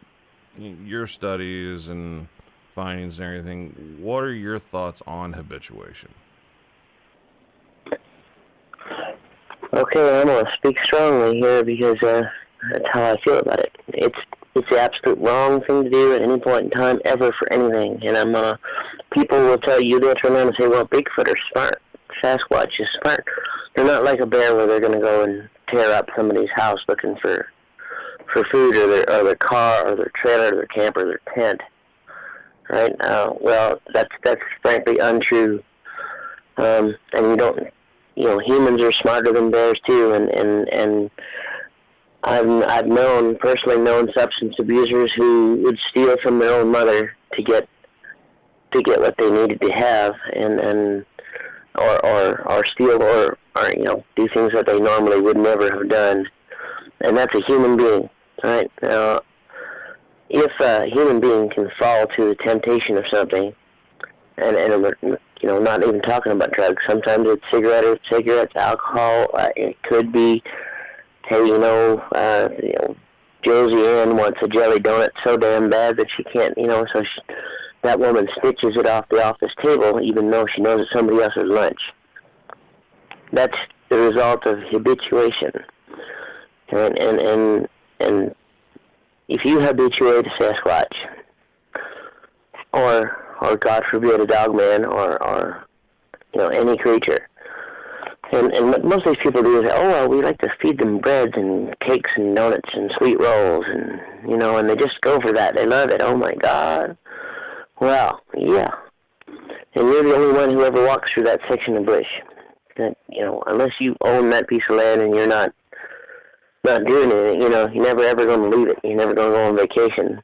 your studies and findings and everything, what are your thoughts on habituation? Okay, I'm going to speak strongly here because that's how I feel about it. It's the absolute wrong thing to do at any point in time ever for anything. And people will tell you, they'll turn around and say, well, Bigfoot are smart. Sasquatch is smart. They're not like a bear where they're going to go and tear up somebody's house looking for food, or their car, or their trailer, or their camper, or their tent. Right? Well, that's frankly untrue. And you don't, humans are smarter than bears too, and I've personally known substance abusers who would steal from their own mother to get what they needed to have, or steal or do things that they normally would never have done, and that's a human being, right? Now, if a human being can fall to the temptation of something, and we're, not even talking about drugs. Sometimes it's cigarettes, alcohol. It could be, hey, Josie Ann wants a jelly donut so damn bad that she can't, so that woman stitches it off the office table even though she knows it's somebody else's lunch. That's the result of habituation. And if you habituate a Sasquatch, or God forbid a dogman, or any creature, and what most of these people do is, we like to feed them breads and cakes and donuts and sweet rolls, and and they just go for that. They love it. Oh my God. Well, yeah. And you're the only one who ever walks through that section of bush. That, unless you own that piece of land and you're not doing it, you're never ever going to leave it. You're never going to go on vacation.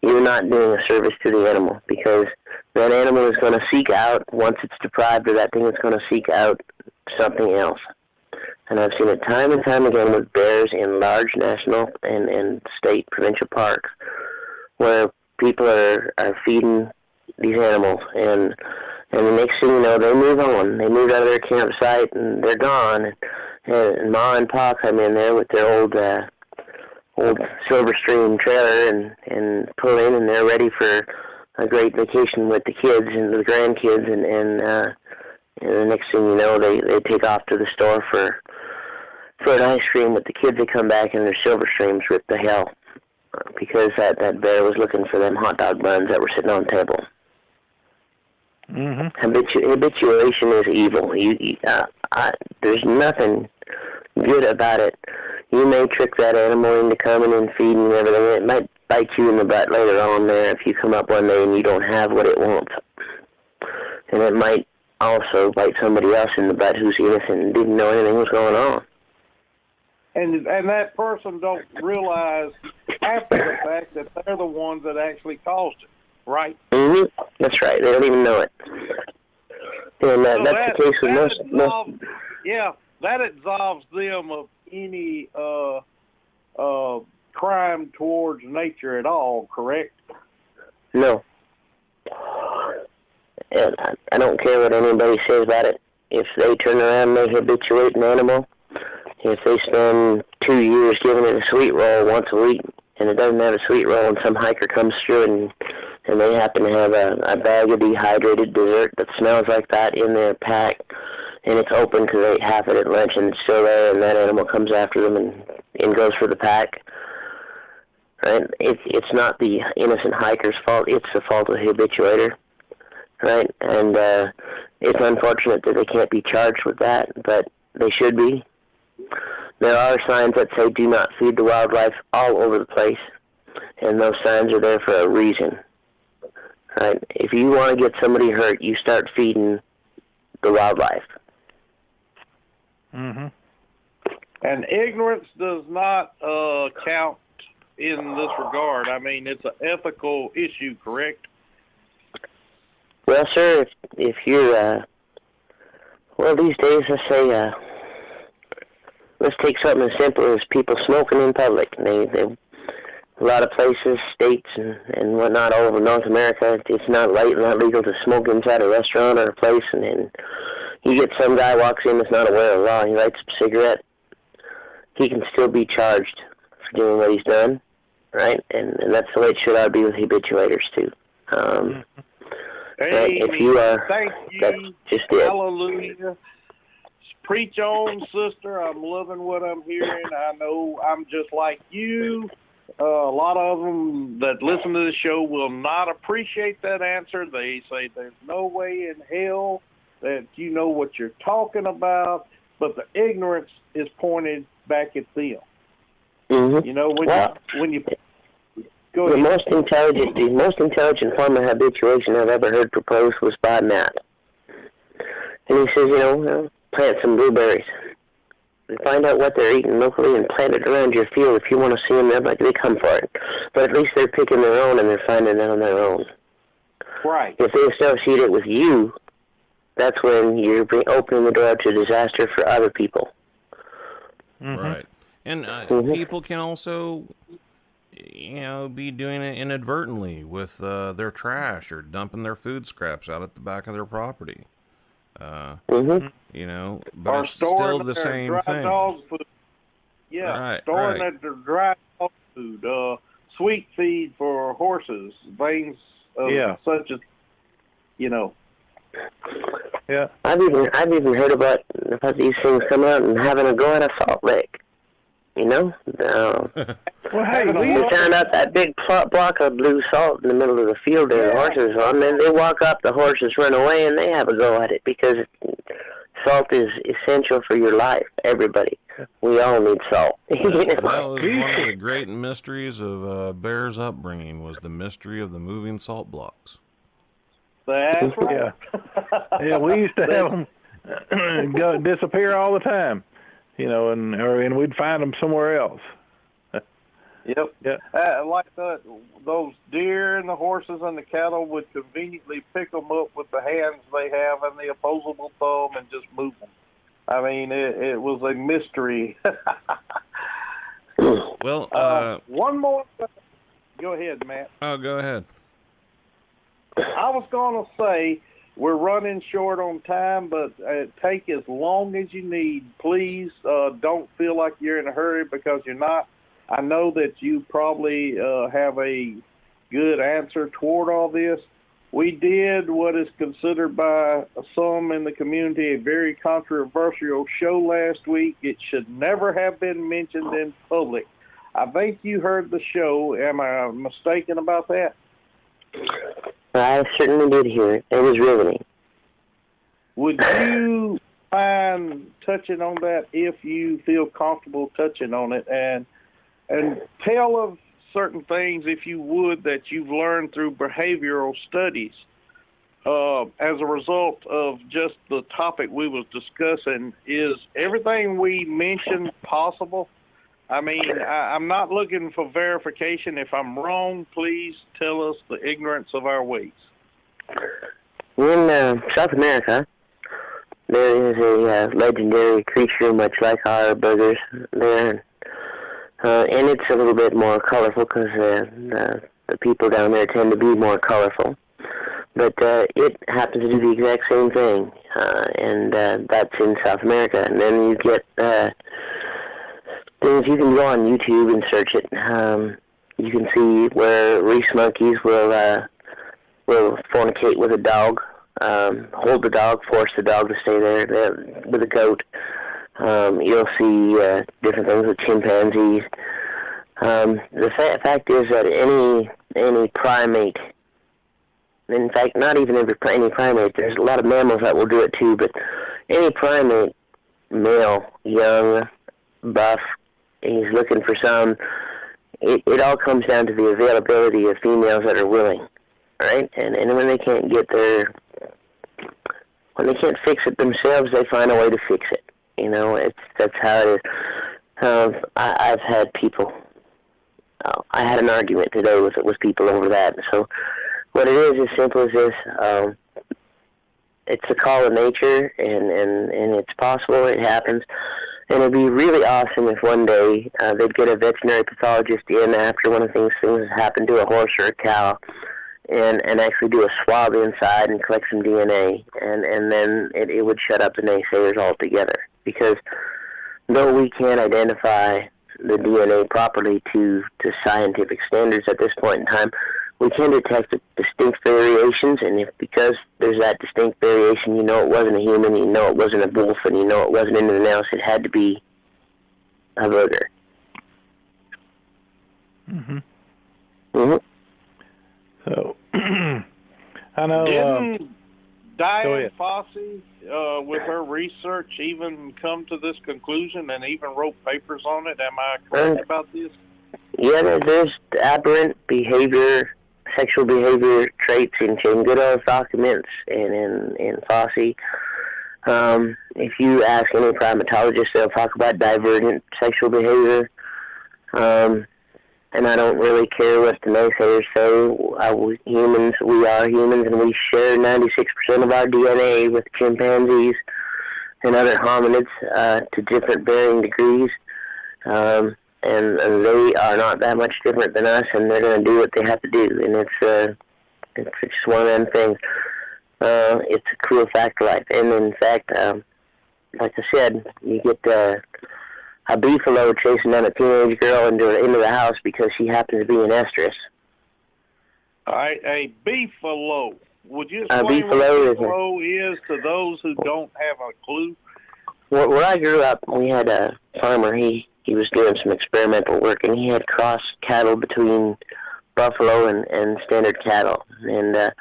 You're not doing a service to the animal, because that animal is going to seek out, once it's deprived of that thing, it's going to seek out something else. And I've seen it time and time again with bears in large national and state provincial parks, where people are feeding these animals, and the next thing you know, they move on. They move out of their campsite and they're gone. And Ma and Pa come in there with their old Silver Stream trailer and pull in, and they're ready for a great vacation with the kids and the grandkids, and the next thing you know, they take off to the store for an ice cream with the kids. They come back and their Silver Streams ripped to hell, because that bear was looking for them hot dog buns that were sitting on the table. Mm-hmm. Habituation is evil. There's nothing good about it. You may trick that animal into coming and feeding and everything. It might bite you in the butt later on there if you come up one day and you don't have what it wants. And it might also bite somebody else in the butt who's innocent and didn't know anything was going on. And that person don't realize after the fact that they're the ones that actually caused it, right? Mm-hmm. That's right. They don't even know it. And that's the case with most. Yeah, that absolves them of any crime towards nature at all, correct? No. And I don't care what anybody says about it. If they turn around and they habituate an animal, if they spend 2 years giving it a sweet roll once a week, and it doesn't have a sweet roll, and some hiker comes through and they happen to have a bag of dehydrated dessert that smells like that in their pack, and it's open because they ate half of it at lunch and it's still there, and that animal comes after them and goes for the pack, right? It's not the innocent hiker's fault. It's the fault of the habituator, right? And it's unfortunate that they can't be charged with that, but they should be. There are signs that say do not feed the wildlife all over the place, and those signs are there for a reason, right? If you want to get somebody hurt, you start feeding the wildlife. Mm-hmm. And ignorance does not count in this regard. I mean, it's an ethical issue, correct? Well, sir, if you're, well, these days, let's take something as simple as people smoking in public. A lot of places, states, and whatnot all over North America, it's not legal to smoke inside a restaurant or a place, and you get some guy walks in that's not aware of the law, he lights a cigarette, he can still be charged for doing what he's done, right? And that's the way it should be with habituators, too. Hey, if you are, thank you. That's just it. Hallelujah. Preach on, sister. I'm loving what I'm hearing. I know I'm just like you. A lot of them that listen to the show will not appreciate that answer. They say there's no way in hell that you know what you're talking about, but the ignorance is pointed back at them. Mm-hmm. You know, when you go the ahead. The most intelligent form of habituation I've ever heard proposed was by Matt. And he says, plant some blueberries. And find out what they're eating locally and plant it around your field. If you want to see them, they come for it. But at least they're picking their own and they're finding it on their own. Right. If they associate it with you, that's when you're opening the door to disaster for other people. Mm-hmm. Right. And people can also, be doing it inadvertently with their trash or dumping their food scraps out at the back of their property. But or it's still the same dry thing. Dog food. Yeah, storing their dry dog food, sweet feed for horses, things such as, Yeah. I've even heard about these things coming out and having a go at a salt lick. Well, hey, we found out that big block of blue salt in the middle of the field there the horses on, and they walk up, the horses run away, and they have a go at it because salt is essential for your life, everybody. We all need salt. That was one of the great mysteries of Bear's upbringing, was the mystery of the moving salt blocks. That's right. Yeah, we used to have them disappear all the time. And we'd find them somewhere else. Yep. Yeah. Like those deer and the horses and the cattle would conveniently pick them up with the hands they have and the opposable thumb and just move them. I mean, it was a mystery. Well, one more thing. Go ahead, Matt. Oh, go ahead. I was going to say, we're running short on time, but take as long as you need. Please don't feel like you're in a hurry, because you're not. I know that you probably have a good answer toward all this. We did what is considered by some in the community a very controversial show last week. It should never have been mentioned in public. I think you heard the show. Am I mistaken about that? I certainly did hear it. It was riveting. Would you mind touching on that if you feel comfortable touching on it, and tell of certain things, if you would, that you've learned through behavioral studies as a result of just the topic we was discussing? Is everything we mentioned possible? I mean, I'm not looking for verification. If I'm wrong, please tell us the ignorance of our ways. In South America, there is a legendary creature much like our burgers there. And it's a little bit more colorful because the people down there tend to be more colorful. But it happens to do the exact same thing, and that's in South America. And then you get things you can go on YouTube and search it. You can see where reese monkeys will fornicate with a dog, hold the dog, force the dog to stay there with a goat. You'll see different things with chimpanzees. The fact is that any primate, in fact, not even any primate, there's a lot of mammals that will do it too, but any primate, male, young, buff, he's looking for some, it all comes down to the availability of females that are willing, right? And when they can't when they can't fix it themselves, they find a way to fix it. That's how it is. I've had people. I had an argument today with people over that. So what it is as simple as this. it's a call of nature, and it's possible, it happens. And it'd be really awesome if one day they'd get a veterinary pathologist in after one of these things has happened to a horse or a cow, and actually do a swab inside and collect some DNA, and then it would shut up the naysayers altogether. Because though we can't identify the DNA properly to scientific standards at this point in time, we can detect distinct variations, and if because there's that distinct variation, you know it wasn't a human, you know it wasn't a wolf, and you know it wasn't anything else, it had to be a booger. Mm-hmm. Mm-hmm. So, I know... Didn't Diane Fossey, with her research, even come to this conclusion and even wrote papers on it? Am I correct about this? Yeah, there's aberrant behavior, sexual behavior traits in Goodall's documents and in Fossey. If you ask any primatologist, they'll talk about divergent sexual behavior. And I don't really care what the naysayers say. We are humans, and we share 96% of our DNA with chimpanzees and other hominids to different varying degrees. And they are not that much different than us, and they're going to do what they have to do. And it's just one of them things. It's a cruel fact of life. And in fact, like I said, you get a beefalo chasing down a teenage girl into the house because she happens to be an estrus. All right, a beefalo. Would you explain what a beefalo is to those who don't have a clue? Where I grew up, we had a farmer. He was doing some experimental work, and he had cross cattle between buffalo and standard cattle. And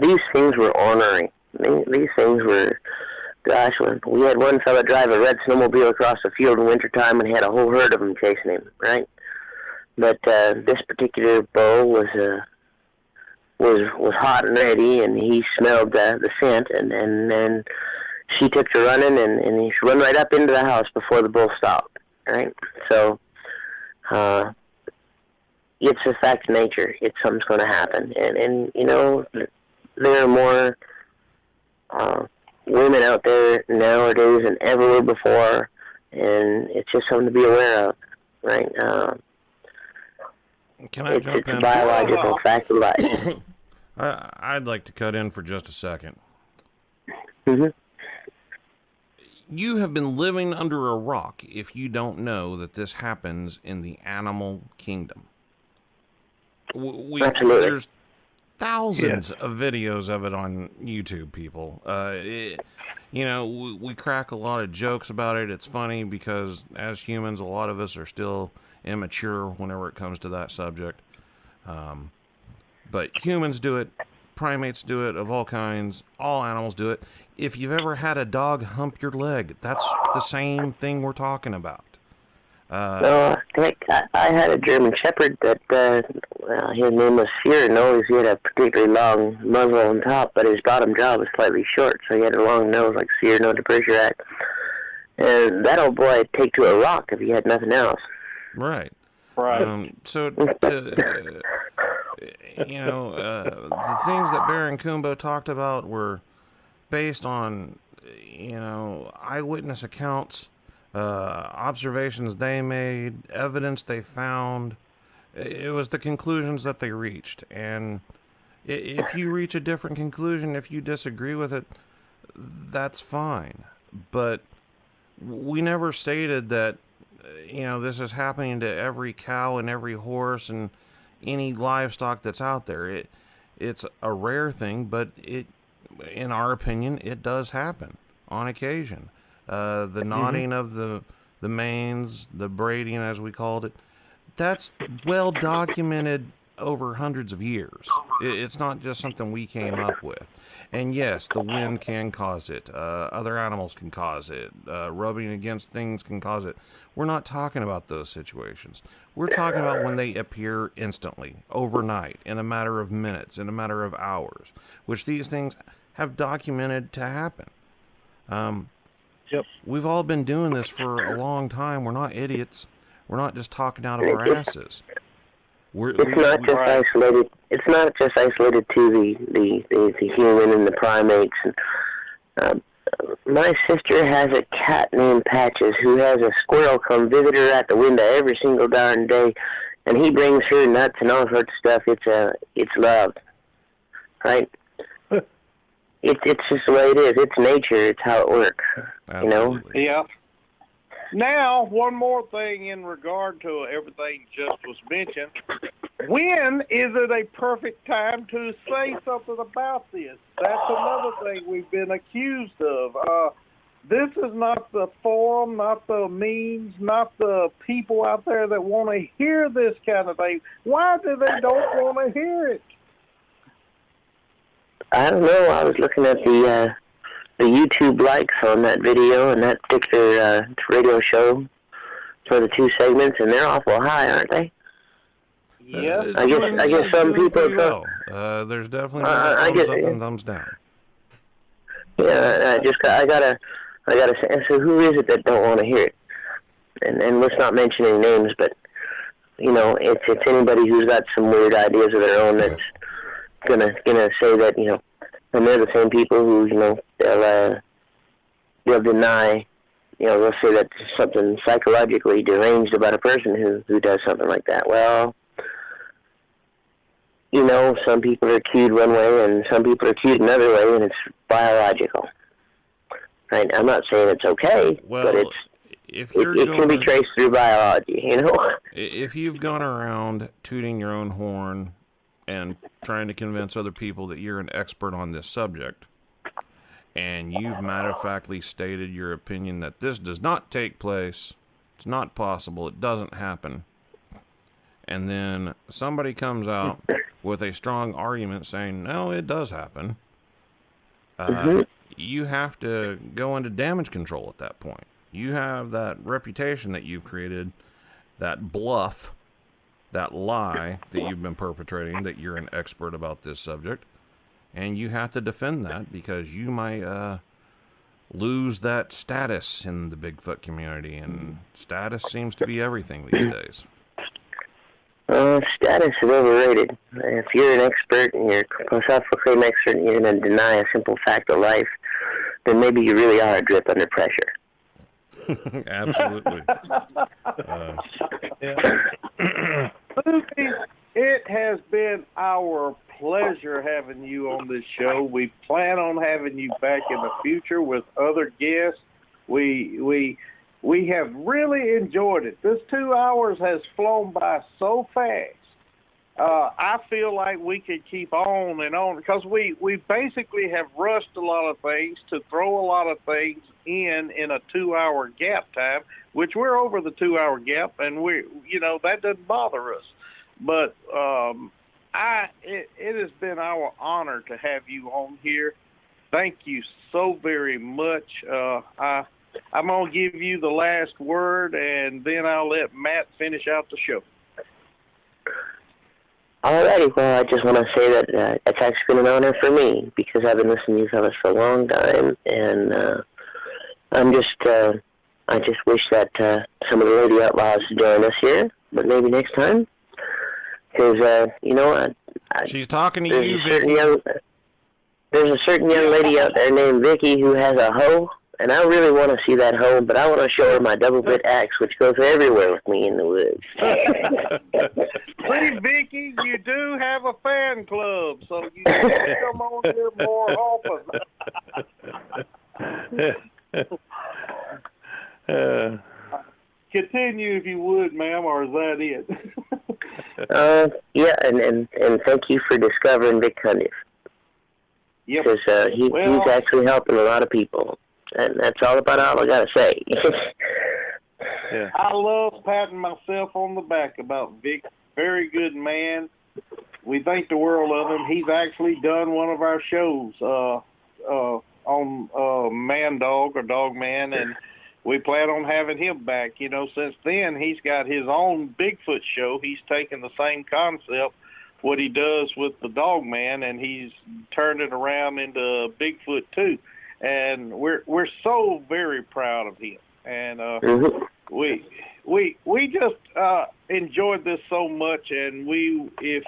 these things were ornery. These things were... Gosh, we had one fella drive a red snowmobile across the field in wintertime and had a whole herd of them chasing him, right? But this particular bull was hot and ready, and he smelled the scent, and then she took to running, and he run right up into the house before the bull stopped, right? So it's a fact of nature. It's something's going to happen, and you know, there are more women out there nowadays than ever were before, and it's just something to be aware of, right? Can I jump in? It's a biological fact of life. I'd like to cut in for just a second. Mm-hmm. You have been living under a rock if you don't know that this happens in the animal kingdom. Absolutely. There's thousands of videos of it on YouTube, people. You know, we crack a lot of jokes about it. It's funny because as humans, a lot of us are still immature whenever it comes to that subject. But humans do it, primates do it of all kinds, all animals do it. If you've ever had a dog hump your leg, that's the same thing we're talking about. Heck, I had a German Shepherd that, his name was Fear. He had a particularly long muzzle on top, but his bottom jaw was slightly short, so he had a long nose like Cyrano de Bergerac. And that old boy would take to a rock if he had nothing else. Right. So, you know, the things that Baron Kumbo talked about were based on, you know, eyewitness accounts, observations they made, evidence they found. It was the conclusions that they reached. And if you reach a different conclusion, if you disagree with it, that's fine. But we never stated that, you know, this is happening to every cow and every horse and any livestock that's out there. It's a rare thing, but in our opinion, it does happen on occasion. The nodding of the manes, the braiding as we called it, that's well documented over hundreds of years. It's not just something we came up with. And yes, the wind can cause it. Other animals can cause it. Rubbing against things can cause it. We're not talking about those situations. We're talking about when they appear instantly, overnight, in a matter of minutes, in a matter of hours, which these things have documented to happen. Yep. We've all been doing this for a long time. We're not idiots. We're not just talking out of our asses. It's not just isolated it's not just isolated to the human and the primates. And, my sister has a cat named Patches who has a squirrel come visit her at the window every single darn day, and he brings her nuts and all sorts of stuff. It's love, right? It's just the way it is. It's nature. It's how it works. Absolutely. Yeah. Now, one more thing in regard to everything just was mentioned. When is it a perfect time to say something about this? That's another thing we've been accused of. This is not the forum, not the memes, not the people out there that want to hear this kind of thing. Why do they don't want to hear it? I don't know. I was looking at the YouTube likes on that video and that particular radio show for the 2 segments, and they're awful high, aren't they? Yeah. I guess some people. Well. There's definitely thumbs up and thumbs down. Yeah, I gotta say. So who is it that don't want to hear it? And let's not mention any names, but it's anybody who's got some weird ideas of their own that's gonna say that and they're the same people who they'll deny, they'll say that there's something psychologically deranged about a person who does something like that. Well, some people are cued one way and some people are cued another way, and it's biological. Right? I'm not saying it's okay, but it can be traced through biology, If you've gone around tooting your own horn and trying to convince other people that you're an expert on this subject, and you've matter-of-factly stated your opinion that this does not take place, it's not possible, it doesn't happen, and then somebody comes out with a strong argument saying, no, it does happen, you have to go into damage control at that point. You have that reputation that you've created, that bluff, that lie that you've been perpetrating, that you're an expert about this subject, and you have to defend that because you might lose that status in the Bigfoot community, and status seems to be everything these days. Status is overrated. If you're an expert and you're a self-proclaimed expert and you're going to deny a simple fact of life, then maybe you really are a drip under pressure. Absolutely. Lucy, it has been our pleasure having you on this show. We plan on having you back in the future with other guests. We have really enjoyed it. This 2 hours has flown by so fast. I feel like we could keep on and on because we basically have rushed a lot of things to throw a lot of things in a 2-hour gap time, which we're over the 2-hour gap, and that doesn't bother us. But it has been our honor to have you on here. Thank you so very much. I'm going to give you the last word, and then I'll let Matt finish out the show. Alrighty, well, I just want to say that it's actually been an honor for me because I've been listening to you fellas for a long time, and I just wish that some of the lady outlaws join us here, but maybe next time, because she's talking to you, Vicky. There's a certain young lady out there named Vicky who has a hoe. And I really want to see that hoe, but I want to show her my double-bit axe, which goes everywhere with me in the woods. See, Vicky, you do have a fan club, so you need to come on here more often. Continue, if you would, ma'am, or is that it? Yeah, and thank you for discovering Vic Cundiff. Yep. Because he's actually helping a lot of people. And that's all I gotta say. Yeah. I love patting myself on the back about Vic. Very good man. We think the world of him. He's actually done one of our shows on Man Dog or Dog Man, and we plan on having him back. Since then, he's got his own Bigfoot show. He's taken the same concept, what he does with the Dog Man, and he's turned it around into Bigfoot too. And we're so very proud of him, and we just enjoyed this so much. And if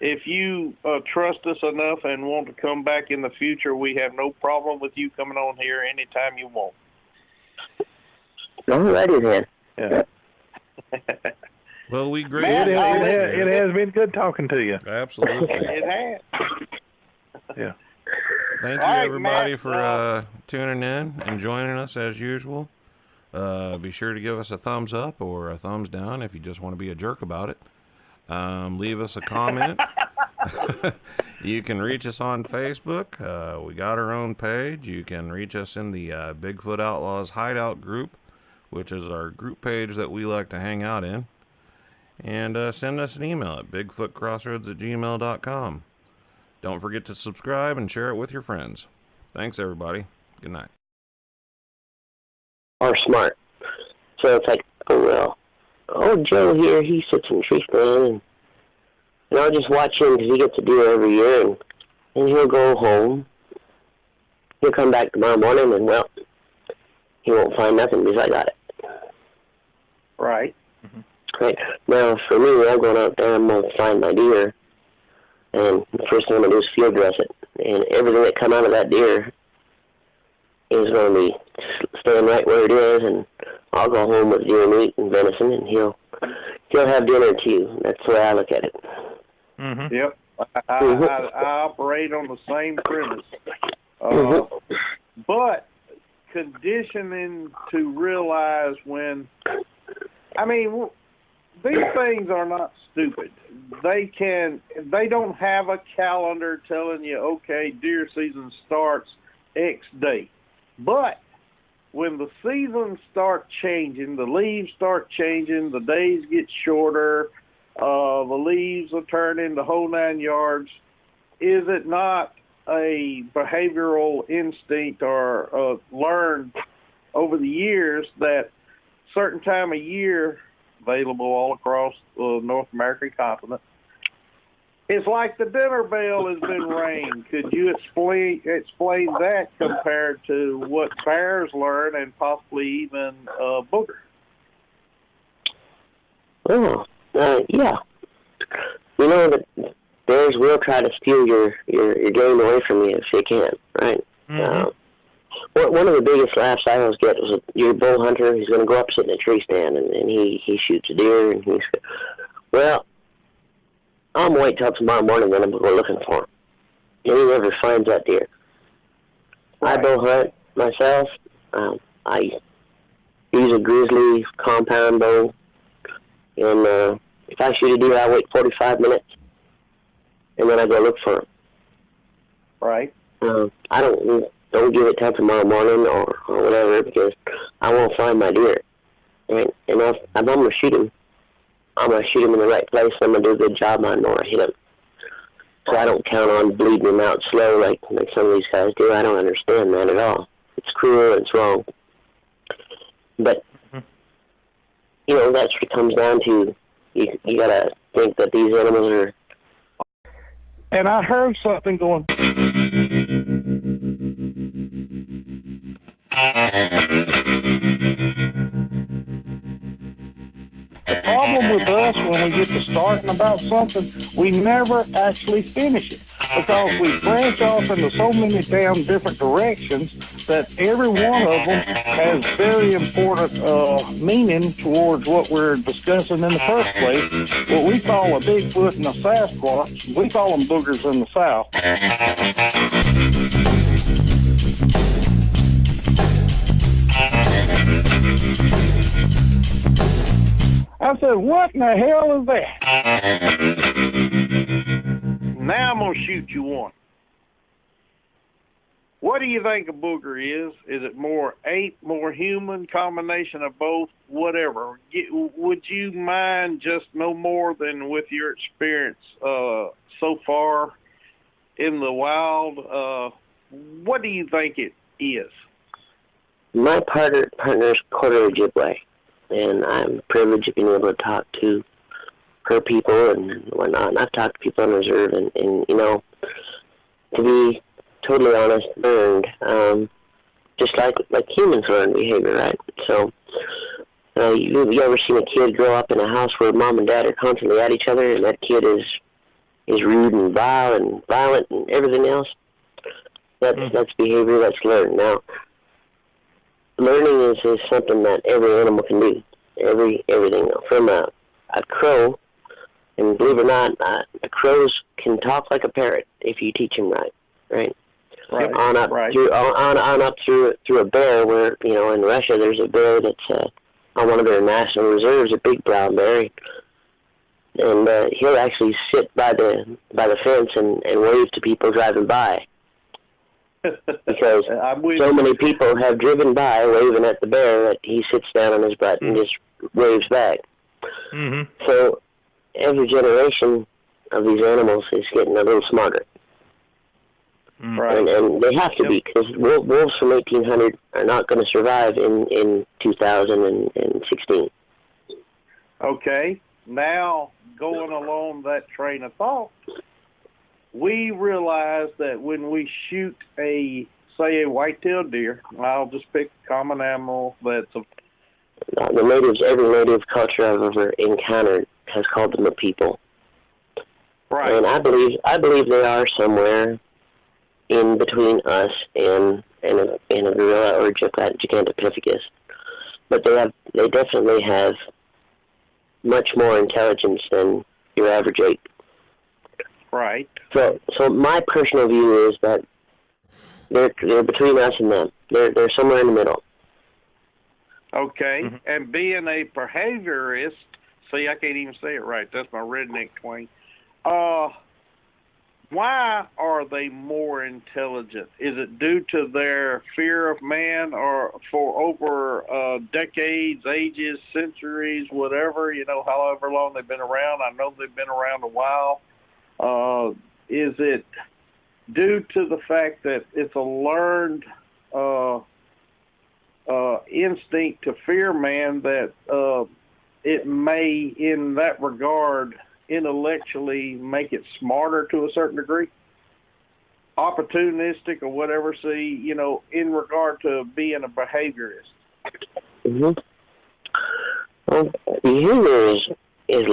if you trust us enough and want to come back in the future, we have no problem with you coming on here anytime you want. All righty then. Yeah. Well, we greatly it has been good talking to you. Absolutely. It has. Yeah. Thank you, everybody, for tuning in and joining us as usual. Be sure to give us a thumbs up or a thumbs down if you just want to be a jerk about it. Leave us a comment. You can reach us on Facebook. We got our own page. You can reach us in the Bigfoot Outlaws Hideout group, which is our group page that we like to hang out in. And send us an email at bigfootcrossroads@gmail.com. Don't forget to subscribe and share it with your friends. Thanks, everybody. Good night. Or smart. So it's like, oh, well, Joe here, he sits in the tree stand, and I'll just watch him because he gets a deer every year, and he'll go home. He'll come back tomorrow morning, and, well, he won't find nothing because I got it. Right. Mm-hmm. Right. Now, for me, I'm going out there, I'm going to find my deer, and the first thing I'm going to do is field dress it. And everything that come out of that deer is going to be staying right where it is, and I'll go home with deer meat and venison, and he'll have dinner too. That's the way I look at it. Mm-hmm. Yep. I operate on the same premise. But conditioning to realize when, I mean, these things are not stupid. They don't have a calendar telling you, okay, deer season starts X day. But when the seasons start changing, the leaves start changing, the days get shorter, the leaves will turn into whole 9 yards, is it not a behavioral instinct or learned over the years that certain time of year, available all across the North American continent, it's like the dinner bell has been rang. Could you explain that compared to what bears learn and possibly even booger? Oh, yeah. You know that bears will try to steal your game away from you if they can, right? Mm-hmm. One of the biggest laughs I always get was your bull hunter. He's going to go up, sit in a tree stand, and he shoots a deer, and he's, well, I'm wait till tomorrow morning, then I'm going to go looking for him. And he never finds that deer. Right. I bow hunt myself. I use a grizzly compound bow, and if I shoot a deer, I wait 45 minutes, and then I go look for him. Right. I don't give it till tomorrow morning or whatever, because I won't find my deer. And if I'm going to shoot him, I'm going to shoot him in the right place. I'm going to do a good job on where I hit him. So I don't count on bleeding him out slow like some of these guys do. I don't understand that at all. It's cruel and it's wrong. But, you know, that's what it comes down to. You got to think that these animals are... And I heard something going... The problem with us when we get to starting about something, we never actually finish it because we branch off into so many damn different directions that every one of them has very important meaning towards what we're discussing in the first place. What we call a Bigfoot and a Sasquatch, we call them boogers in the South. I said, what in the hell is that? Now I'm going to shoot you one. What do you think a booger is? Is it more ape, more human, combination of both, whatever? Would you mind just no more than with your experience so far in the wild? What do you think it is? My partner's quarter Ojibwe. And I'm privileged of being able to talk to her people and whatnot. And I've talked to people on reserve, and you know, to be totally honest, learned, just like humans learn behavior, right? So, you ever seen a kid grow up in a house where mom and dad are constantly at each other, and that kid is is rude and vile and violent and everything else. That's behavior that's learned. Now, learning is something that every animal can do. Everything from a crow, and believe it or not, crows can talk like a parrot if you teach them right. Right. On up Right. through a bear, where in Russia there's a bear that's on one of their national reserves, a big brown bear, and he'll actually sit by the fence and wave to people driving by. Because so many people have driven by waving at the bear that he sits down on his butt and just waves back. So every generation of these animals is getting a little smarter. Right. And they have to be, because wolves from 1800 are not going to survive in 2016. Okay. Now, going along that train of thought, we realize that when we shoot say a white-tailed deer, I'll just pick a common animal that's the natives, every native culture I've ever encountered has called them a people. Right. And I believe they are somewhere in between us and a gorilla or Gigantopithecus. But they definitely have much more intelligence than your average ape. Right. So my personal view is that they're between us and them. They're somewhere in the middle. Okay. And being a behaviorist, see, I can't even say it right. That's my redneck twang. Why are they more intelligent? Is it due to their fear of man, or for over decades, ages, centuries, whatever, however long they've been around? I know they've been around a while. Is it due to the fact that it's a learned instinct to fear man, that it may, in that regard, intellectually make it smarter to a certain degree, opportunistic or whatever? See, in regard to being a behaviorist. Well, behavior is